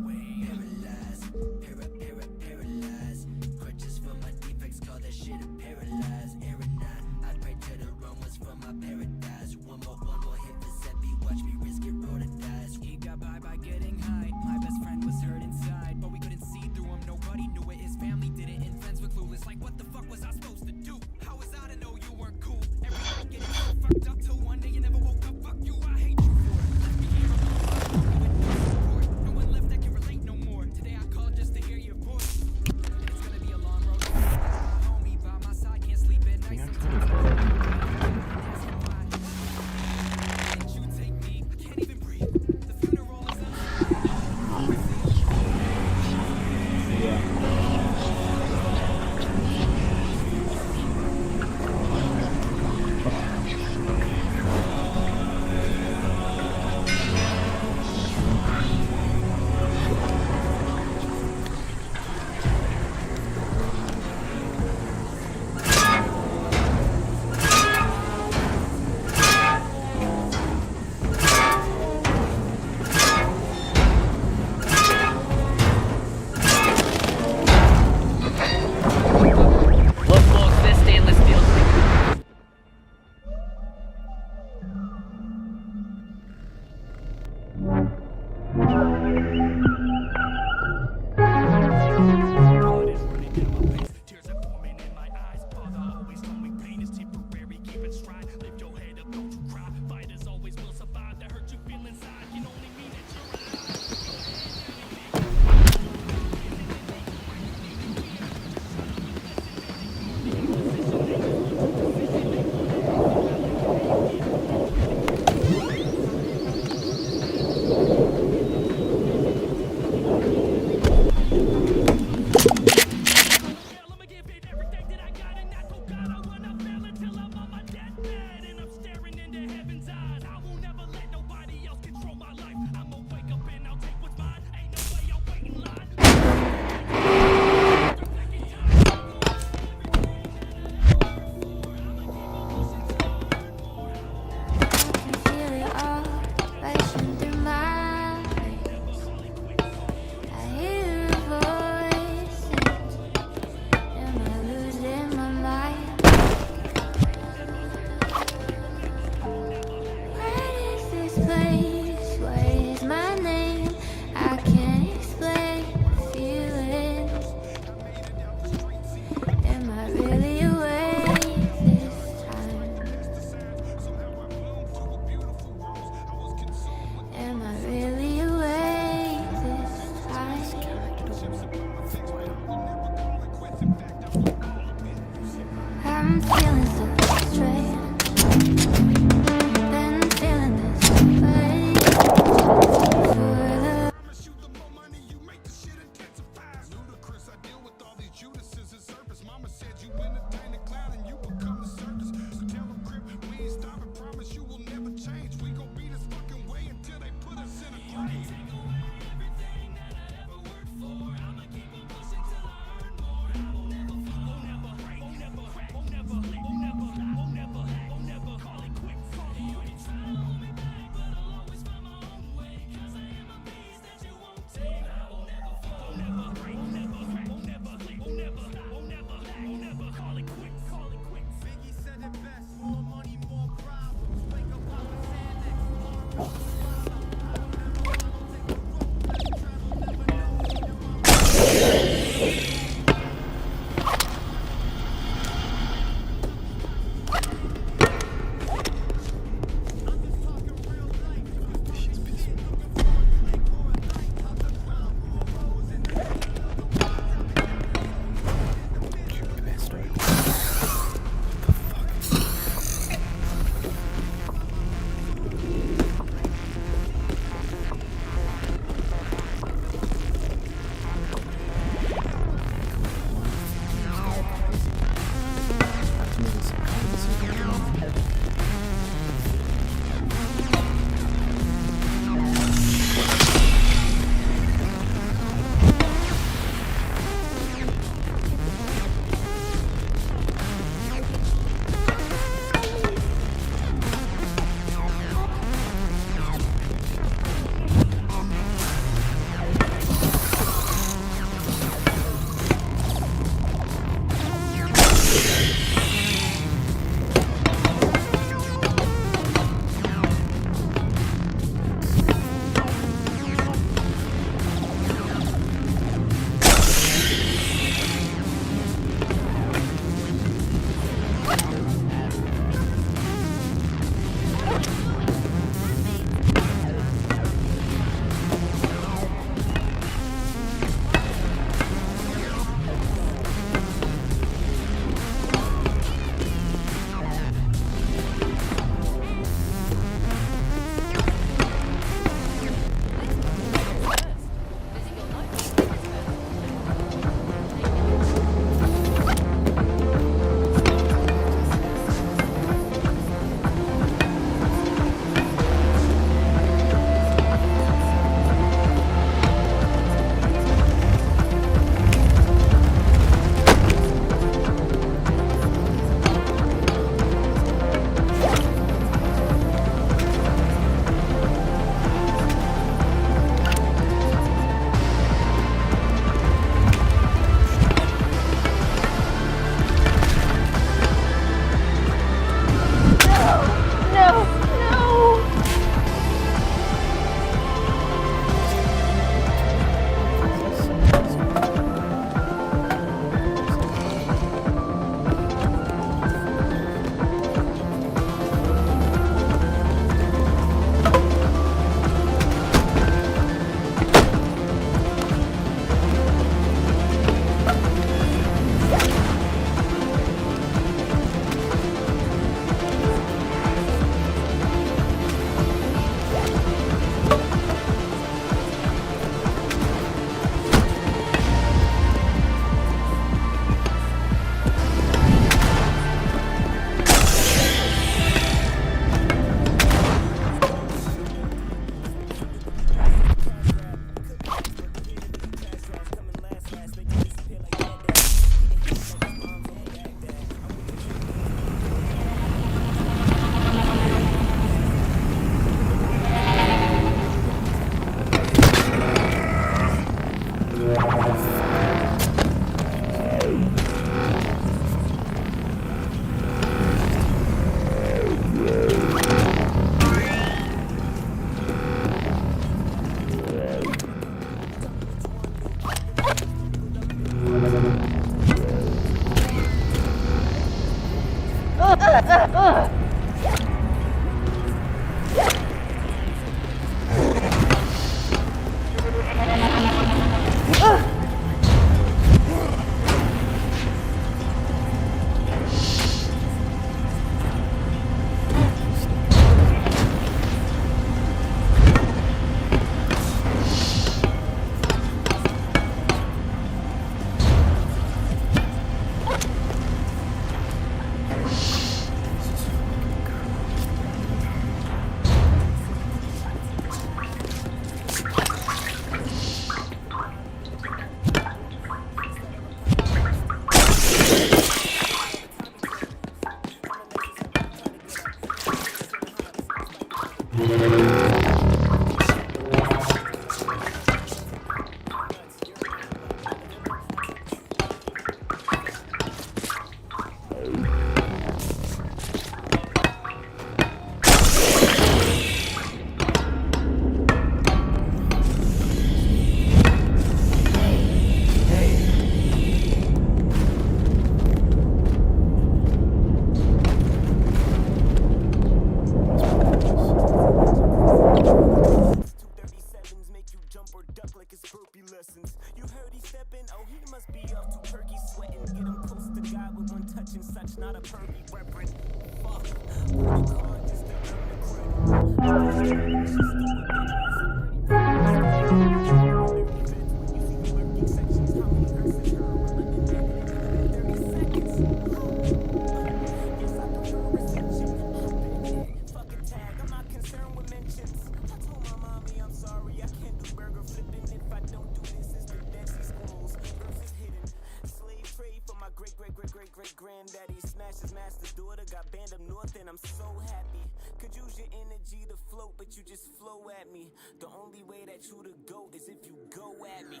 Granddaddy smashed his master's daughter, got banned up north, and I'm so happy. Could use your energy to float, but you just flow at me. The only way that you to go is if you go at me.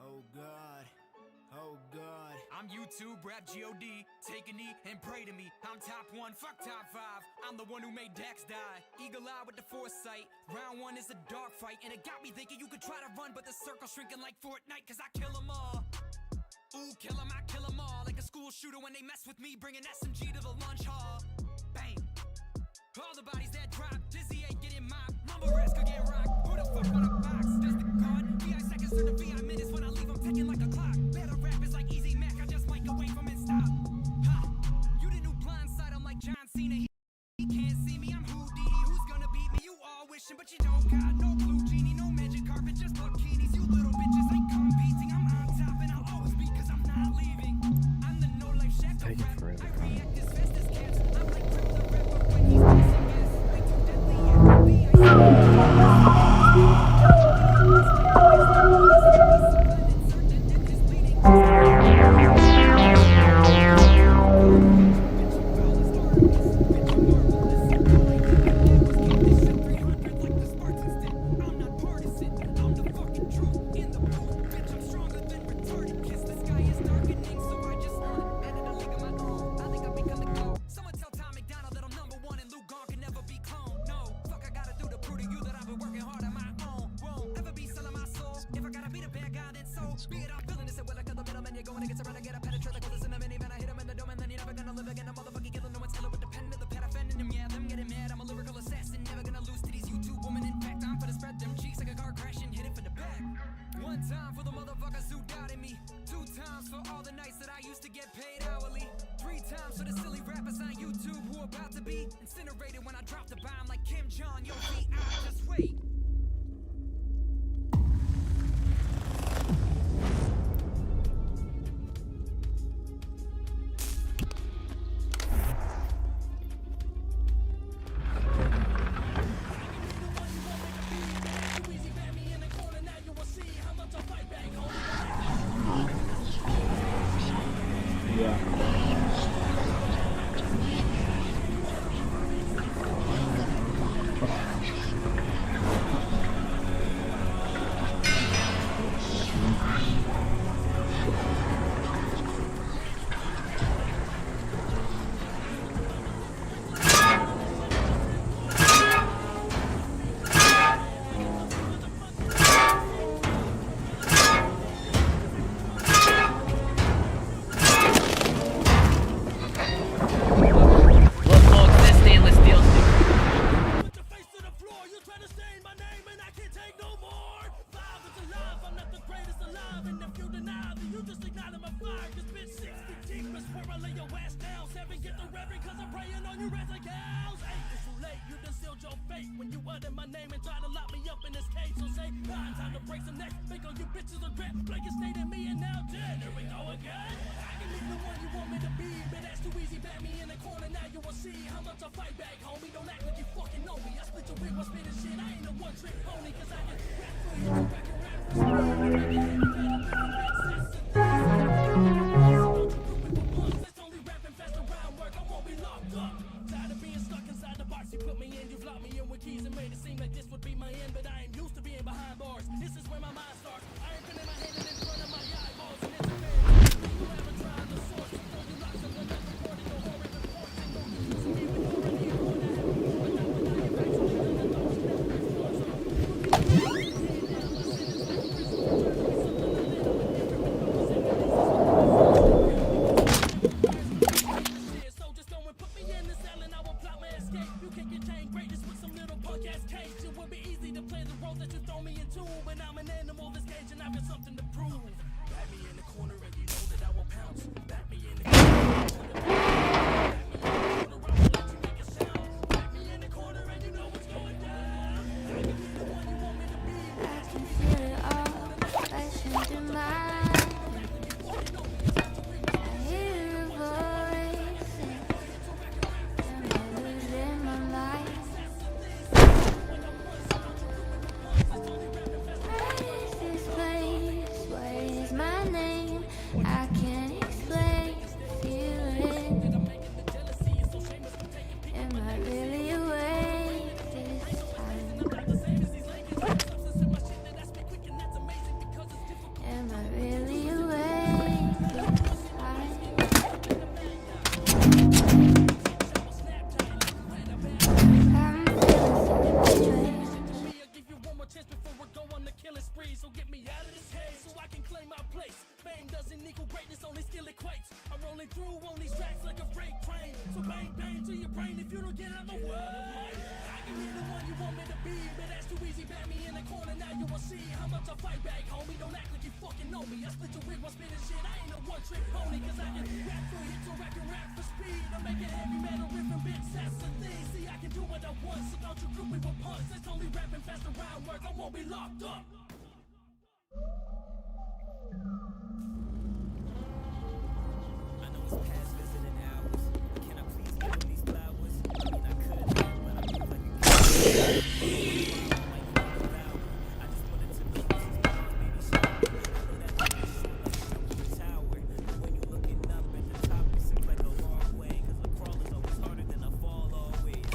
Oh God. Oh God. I'm YouTube, rap G.O.D. Take a knee and pray to me. I'm top 1, fuck top 5. I'm the one who made Dax die. Eagle eye with the foresight. Round 1 is a dog fight. And it got me thinking you could try to run, but the circle's shrinking like Fortnite, cause I kill them all. Ooh, kill them, I kill them all. Like a school shooter when they mess with me, bringing SMG to the lunch hall. Bang. All the bodies that drop, Dizzy ain't getting mopped. Mumble rats could get rocked. Who the fuck wanna box? Does the guard? VI seconds turn to VI minutes when I leave them ticking like a clock. Better rap is like Easy Mac, I just might go away from and stop. Ha! You the new blind side, I'm like John Cena. He can't see me, I'm Houdini. Who's gonna beat me? You all wishing, but you don't got no blue genie, no magic carpet, just bikinis. You little bitches ain't competing. I'm on top and I'll always be, cause I'm not leaving. I'm the no life shack of rap. I react as fast as cats. I'm like Rip the Rapper when he's missing gas. Way too deadly, incinerated when I drop the bomb like Kim Jong. Yo, just wait. Get the reverend, cause I'm praying on you as a cows. Hey, late. You done sealed your fate when you utter my name and try to lock me up in this cage. So say, nah, time to break some necks. Make all you bitches regret. Blake is stayed in me and now dead. Here we go again. I can be the one you want me to be, but that's too easy. Back me in the corner, now you will see how much I fight back, homie. Don't act like you fucking know me. I split your wig while spitting shit. I ain't a one trick pony, cause I can rap for you, rap and rap for speed. Make it heavy metal, different bits, that's the thing. It's only rapping fast around work, I won't be locked up. Tired of being stuck inside the box you put me in. You've locked me in with keys and made it seem like this would be my end, but I ain't used to being behind bars. This is where my mind starts. I ain't been in my head and in front of my eyeballs, and it's a man. You ever tried the source before you lock someone up, reporting your horrid reports and don't get used to me when you're already in what I have before. But now when I am back, so you done the thoughts and never explore. So you can be my head now, my sentence like a prison return to be something a little bit different with representing this is shit. So just go and put me in the cell and I will plot my escape. You can contain greatness with some little punk ass cage. It would be easy to play the role that you throw me into, but I'm an animal that's caged and I've got something to prove. Back me in the corner and you know that I will pounce. Back me in the corner. Back me in the corner and you know what's going down. I can be the one you want me to be. I can feel it all flashing through my eyes. I hear your voice. Am I losing my life? Where is this place? What is my name? I can't explain the feeling. Am I really awake this time? Am I really awake this time? I'm feeling so betrayed. I'll give you one more chance before we go on the killing spree. So get me out of this haze so I can claim my place. Fame doesn't equal greatness, only skill equates. I'm rolling through on these tracks like a freight train. So bang bang to your brain if you don't get out the way. I can be the one you want me to be, but that's too easy. Back me in the corner, now you will see how much I fight back, homie. Don't act like you fucking know me. I split your wig while spitting shit. I ain't a one trick pony, cause I can rap for hits or I can rap for speed. I make it heavy metal, ripping bits, that's the thing. See, I can do what I want, so don't you group me with punks. It's only rapping fast around work, I won't be locked up. I know it's past visiting hours. Can I please give them these flowers? I mean, I could have, but I move like a kid. I just wanted to please these girls, baby shower. I know that life is short like the top of a tower. But when you're looking up at the top, it seems like a long way. Cause a crawl is always harder than a fall always.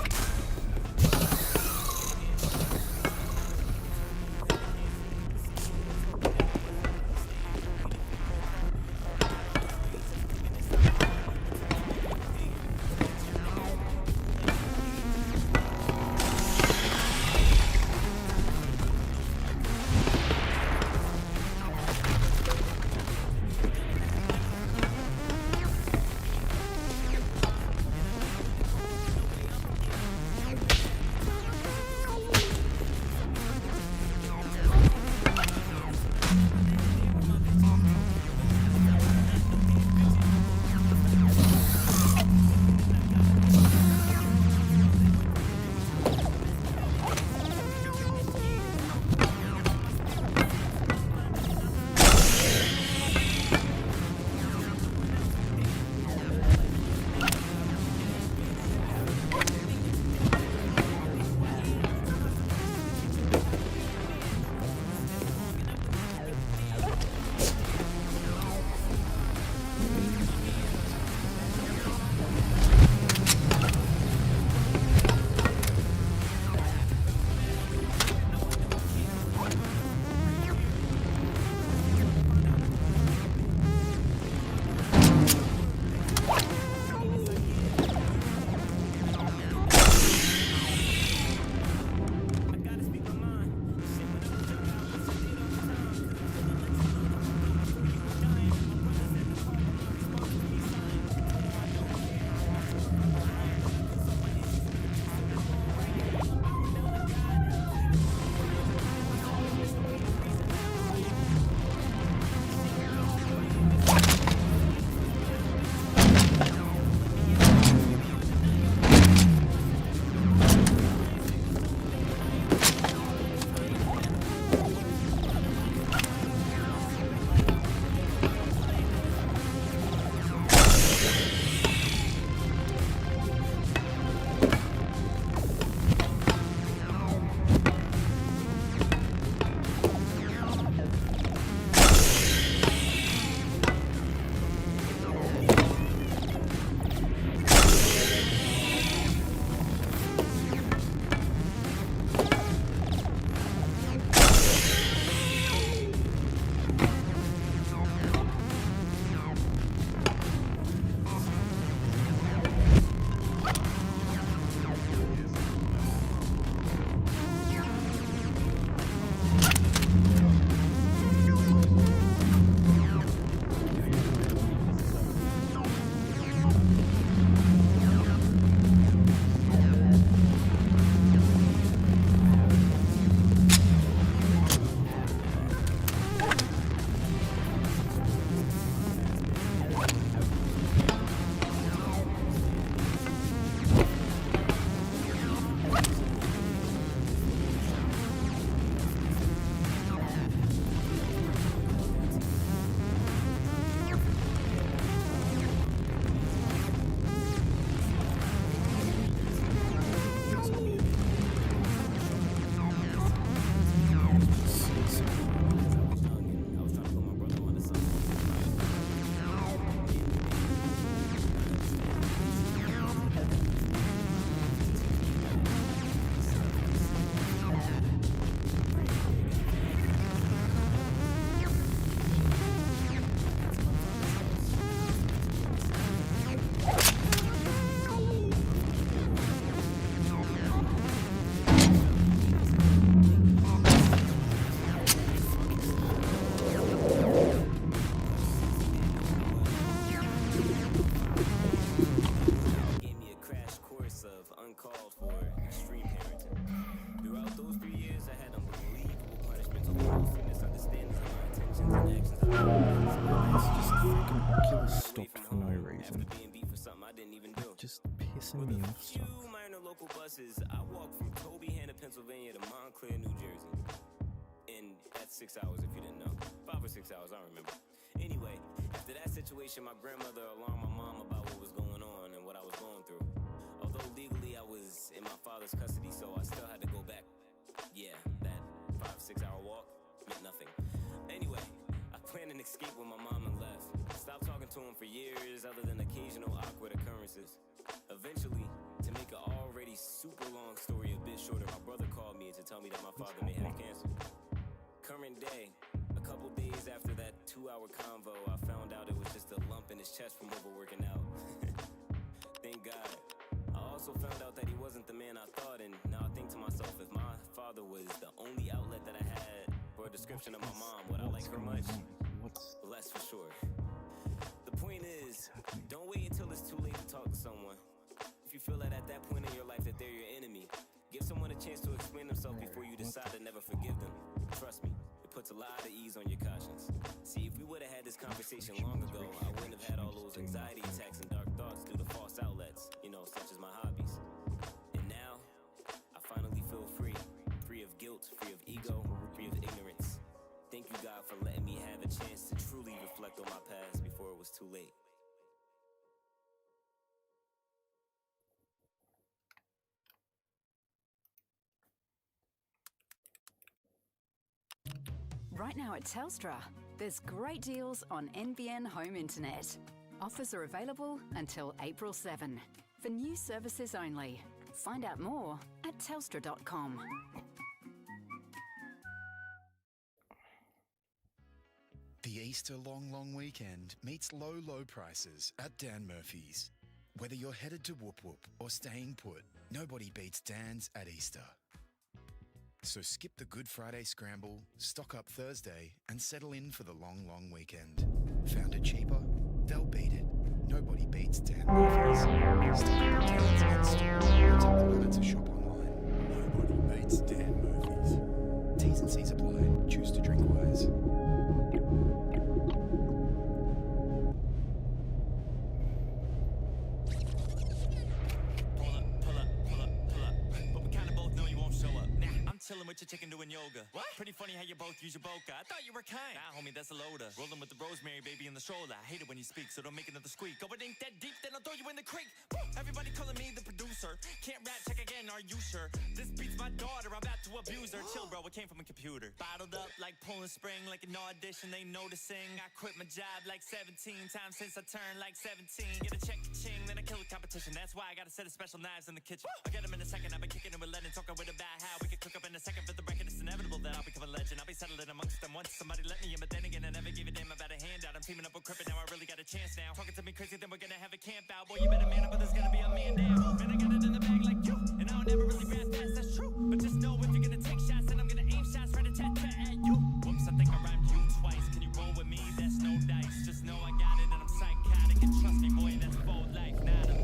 of uncalled for extreme parenting. Throughout those 3 years, I had unbelievable punishments over mostly misunderstandings of my intentions and actions. It's just fucking Oculus stopped for no reason. After being beat for something I didn't even do. Just pissing me off stuff. Few minor local buses, I walked from Tobyhanna, Pennsylvania to Montclair, New Jersey. And that's 6 hours if you didn't know. 5 or 6 hours, I don't remember. Anyway, after that situation, my grandmother alarmed my mom about what was going on and what I was going through. Although legally I was in my father's custody, so I still had to go back. Yeah, that 5-6 hour walk meant nothing. Anyway, I planned an escape with my mom and left. Stopped talking to him for years, other than occasional awkward occurrences. Eventually, to make an already super long story a bit shorter, my brother called me to tell me that my father may have cancer. Current day, a couple days after that 2-hour convo, I found out it was just a lump in his chest from overworking out. Thank God. I also found out that he wasn't the man I thought, and now I think to myself, if my father was the only outlet that I had for a description of my mom, would I like her much? Less for sure. The point is, don't wait until it's too late to talk to someone. If you feel that at that point in your life that they're your enemy, give someone a chance to explain themselves before you decide to never forgive them. Trust me, it puts a lot of ease on your conscience. See, if we would have had this conversation long ago, I wouldn't have had all those anxiety attacks and dark thoughts due to false outlets, such as my hobbies. And now, I finally feel free. Free of guilt, free of ego, free of ignorance. Thank you, God, for letting me have a chance to truly reflect on my past before it was too late. Right now at Telstra, there's great deals on NBN Home Internet. Offers are available until April 7 for new services only. Find out more at telstra.com. The Easter long weekend meets low prices at Dan Murphy's. Whether you're headed to Whoop Whoop or staying put, nobody beats Dan's at Easter. So skip the Good Friday scramble, stock up Thursday, and settle in for the long weekend. Found it cheaper? They'll beat it. Nobody beats Dan Murphy's. Stock up at Dan's in-store or tell the runner to shop online. Nobody beats Dan Murphy's. T's and C's apply. Choose to drink wise. Chilling with your chicken doing yoga. What? Pretty funny how you both use your boca. I thought you were kind. Nah, homie, that's a loader. Rolling with the rosemary baby in the stroller. I hate it when you speak, so don't make another squeak. Go, it ain't that deep, then I'll throw you in the creek. Woo! Everybody calling me the producer. Can't rap, check again, are you sure? This beats my daughter, I'm about to abuse her. Chill, bro, it came from a computer. Bottled up like pulling spring, like an audition, they noticing. I quit my job like 17 times since I turned like 17. Get a check, ching, then I kill the competition. That's why I got a set of special knives in the kitchen. I'll get them in a second, I've been kicking it with Lennon, talking with about how we could cook up in a second for the record. It's inevitable that I'll become a legend. I'll be settling amongst them once somebody let me in, but then again, I never gave a damn about a handout. I'm teaming up with Crippin', now I really got a chance now. Talking to me crazy, then we're gonna have a camp out. Boy, you better man up, but there's gonna be a man down. Man, I got it in the bag like you, and I don't ever really rap fast, that's true. But just know if you're gonna take shots, then I'm gonna aim shots right at at you. Whoops, I think I rhymed you twice. Can you roll with me? That's no dice. Just know I got it, and I'm psychotic. And trust me, boy, that's bold life. Nada.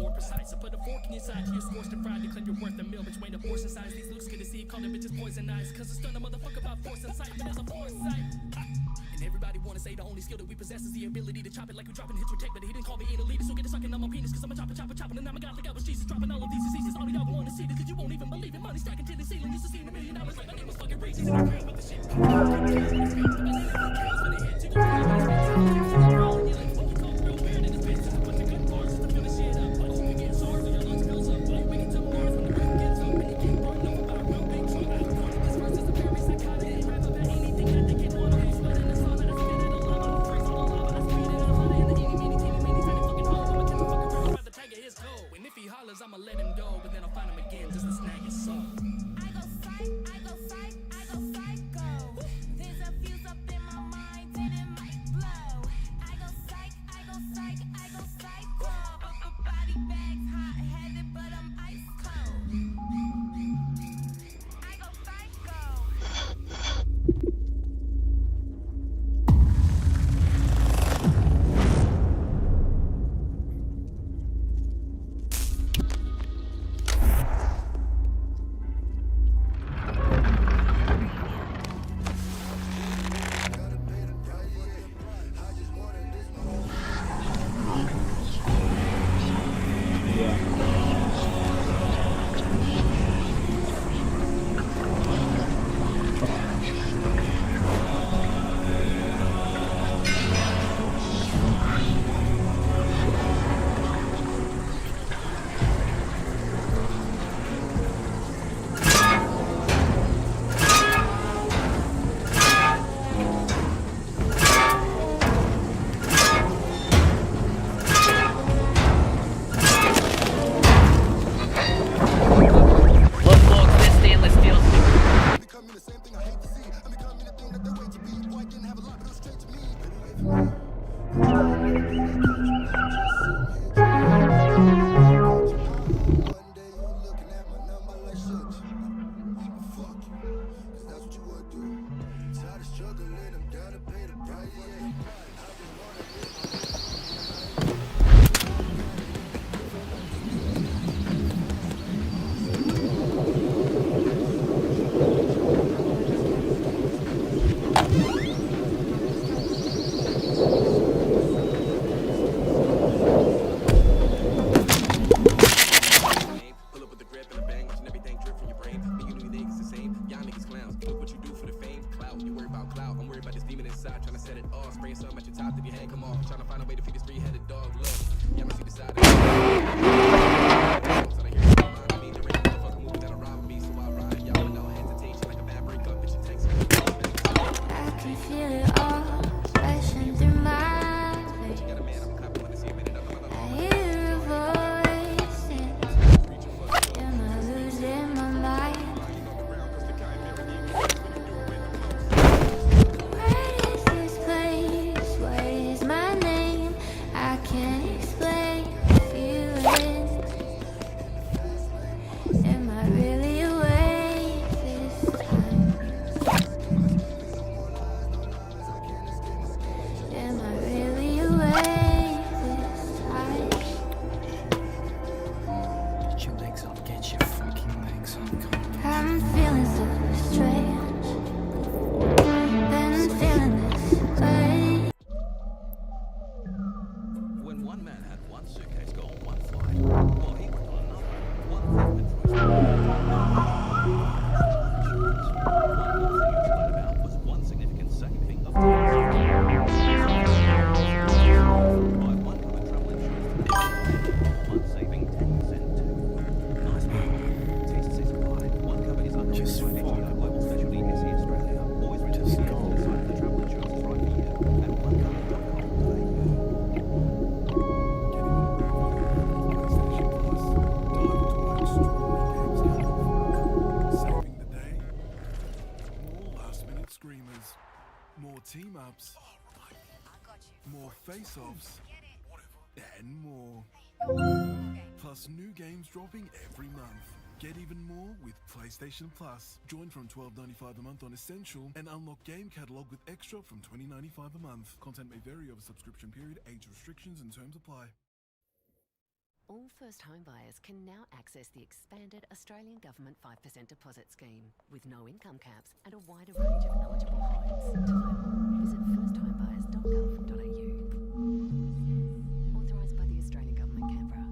more precise. I put a fork in your side, you're scorched and fried to claim you're worth a meal. Between abortion size, these looks get to see, call them bitches poison eyes. Cause it's stun a motherfucker about force and sight, but there's a foresight. And everybody wanna say the only skill that we possess is the ability to chop it like we dropping hits with tech, but he didn't call me an elite, so get a sucking on my penis, cause I'm a chopper, and I'm a god like I was Jesus, dropping all of these diseases. All of y'all wanna see it, cause you won't even believe it. Money stacking to the ceiling, used to see $1 million like my name was fucking Reese's. And I'm real with the shit. I'ma let him go, but then I'll find him again just to snag his soul. I go psycho. There's a fuse up in my mind and it might blow. I go psycho. Body bags hot-headed, but I'm ice cold. I go psycho. team-ups, more face-offs, and more. Plus new games dropping every month. Get even more with PlayStation Plus. Join from $12.95 a month on Essential and unlock game catalog with extra from $20.95 a month. Content may vary over subscription period, age restrictions and terms apply. All first home buyers can now access the expanded Australian Government 5% deposit scheme with no income caps and a wider range of eligible homes. To learn more, visit firsthomebuyers.gov.au. Authorised by the Australian Government, Canberra.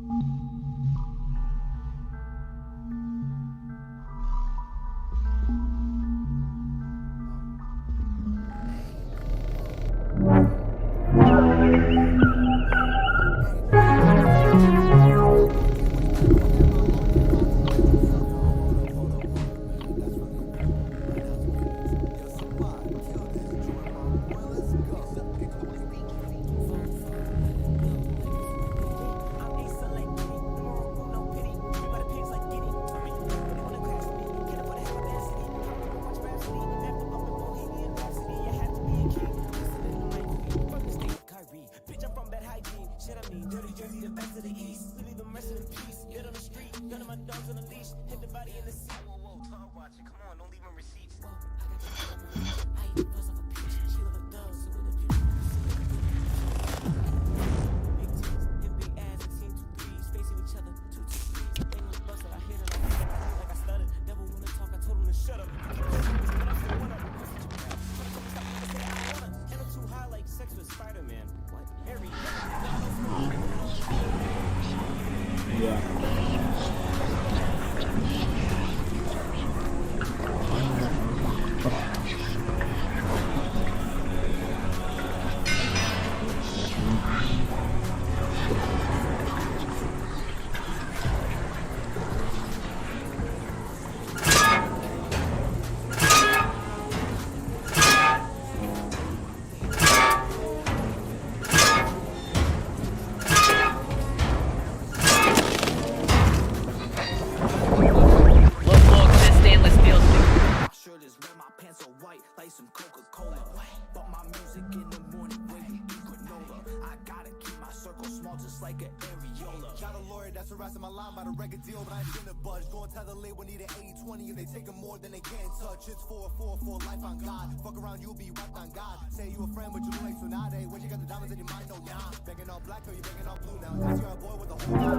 It's 4-4 for life on God. Fuck around, you'll be wrapped on God. Say you a friend, but you ain't so nowadays. When you got the diamonds in your mind, no nah. Begging all black, or you begging all blue now. Cause you're a boy with a whole lot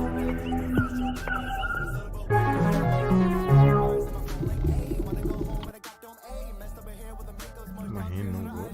My hand don't work.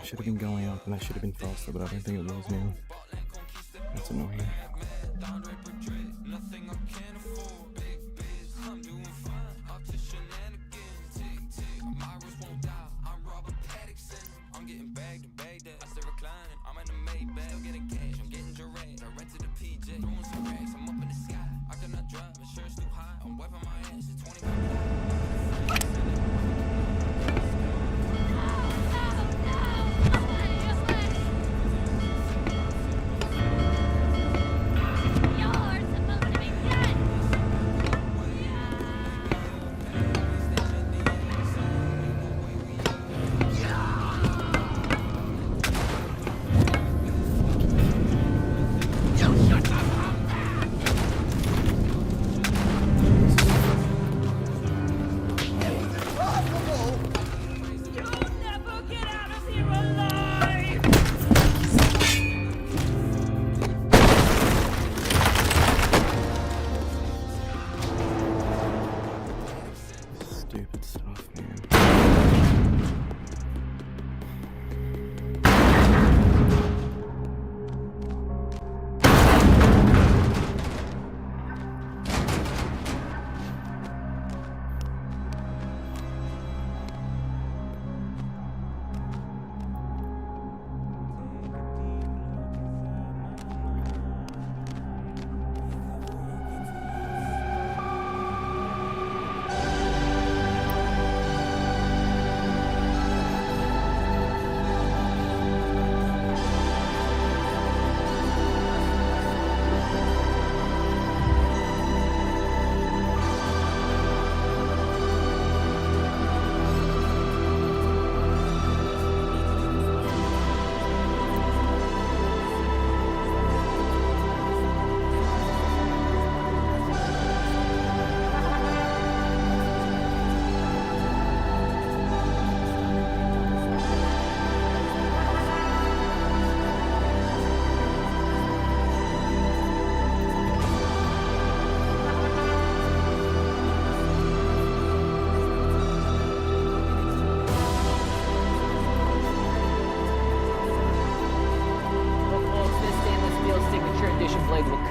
should have been going up and I should have been faster, but I don't think it was now. That's annoying.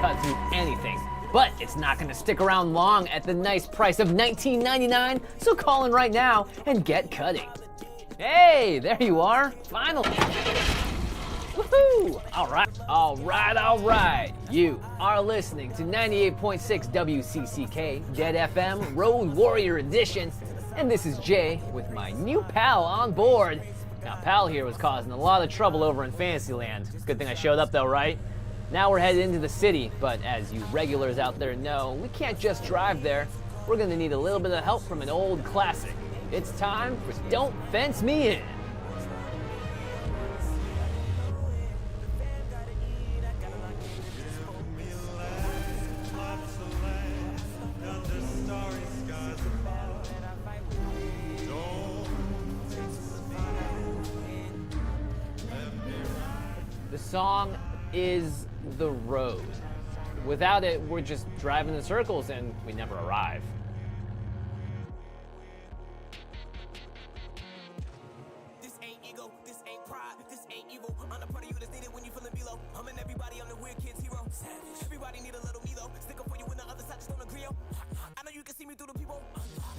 cut through anything. But it's not going to stick around long at the nice price of $19.99, so call in right now and get cutting. Hey, there you are, finally. Woohoo! All right. You are listening to 98.6 WCCK, Dead FM, Road Warrior Edition, and this is Jay with my new pal on board. Now, pal here was causing a lot of trouble over in Fantasyland. Good thing I showed up though, right? Now we're headed into the city, but as you regulars out there know, we can't just drive there. We're gonna need a little bit of help from an old classic. It's time for Don't Fence Me In. The song is The Road. Without it, we're just driving in circles and we never arrive. This ain't ego, this ain't pride, this ain't evil. I'm the part of you that's needed when you feeling below. I'm in everybody, I'm the weird kid's hero. Savage. Everybody need a little me though. Stick up for you when the other side just don't agree. I know you can see me through the people.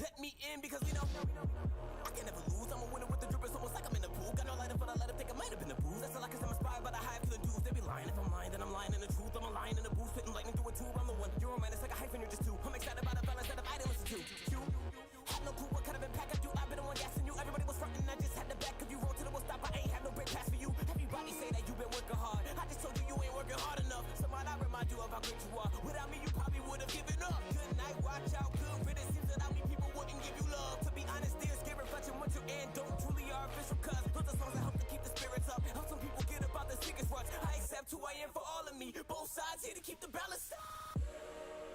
Let me in because we know. I can never lose. I'm a winner with the drip. It's almost like I'm in the pool. Got no lighter, but I let them think I might have been the booze. That's all I cause I'm inspired by the hive killing dudes. They be lying. If I'm lying, then I'm lying in the truth. I'm a lion in the booth, spitting lightning through a tube. I'm the one. You're a man, it's like a hyphen, you're just two. I'm excited about the balance that I didn't listen to. You had no clue what kind of impact I do. I've been the one gassing you. Everybody was fronting, I just had the back of you. Roll to the will stop. I ain't have no break pass for you. Everybody say that you've been working hard. I just told you you ain't working hard enough. So might I remind you of how great you are. Without me, you probably would have given up. Good night, watch out. Good riddance. Seems that how many people wouldn't give you love. To be honest, they're scared reflection once you end. Don't truly are official cuz those are songs that help to keep the spirits up. Help some people get about the sickest rush. I accept who I am for all of me. Both sides here to keep the balance up.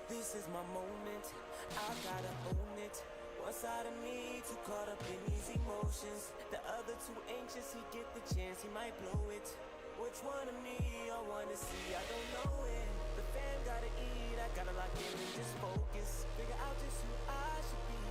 This is my moment. I gotta own it. One side of me too caught up in these emotions. The other too anxious. He get the chance, he might blow it. Which one of me I wanna see? I don't know it. The fam gotta eat. I gotta lock in and just focus. Figure out just who I should be.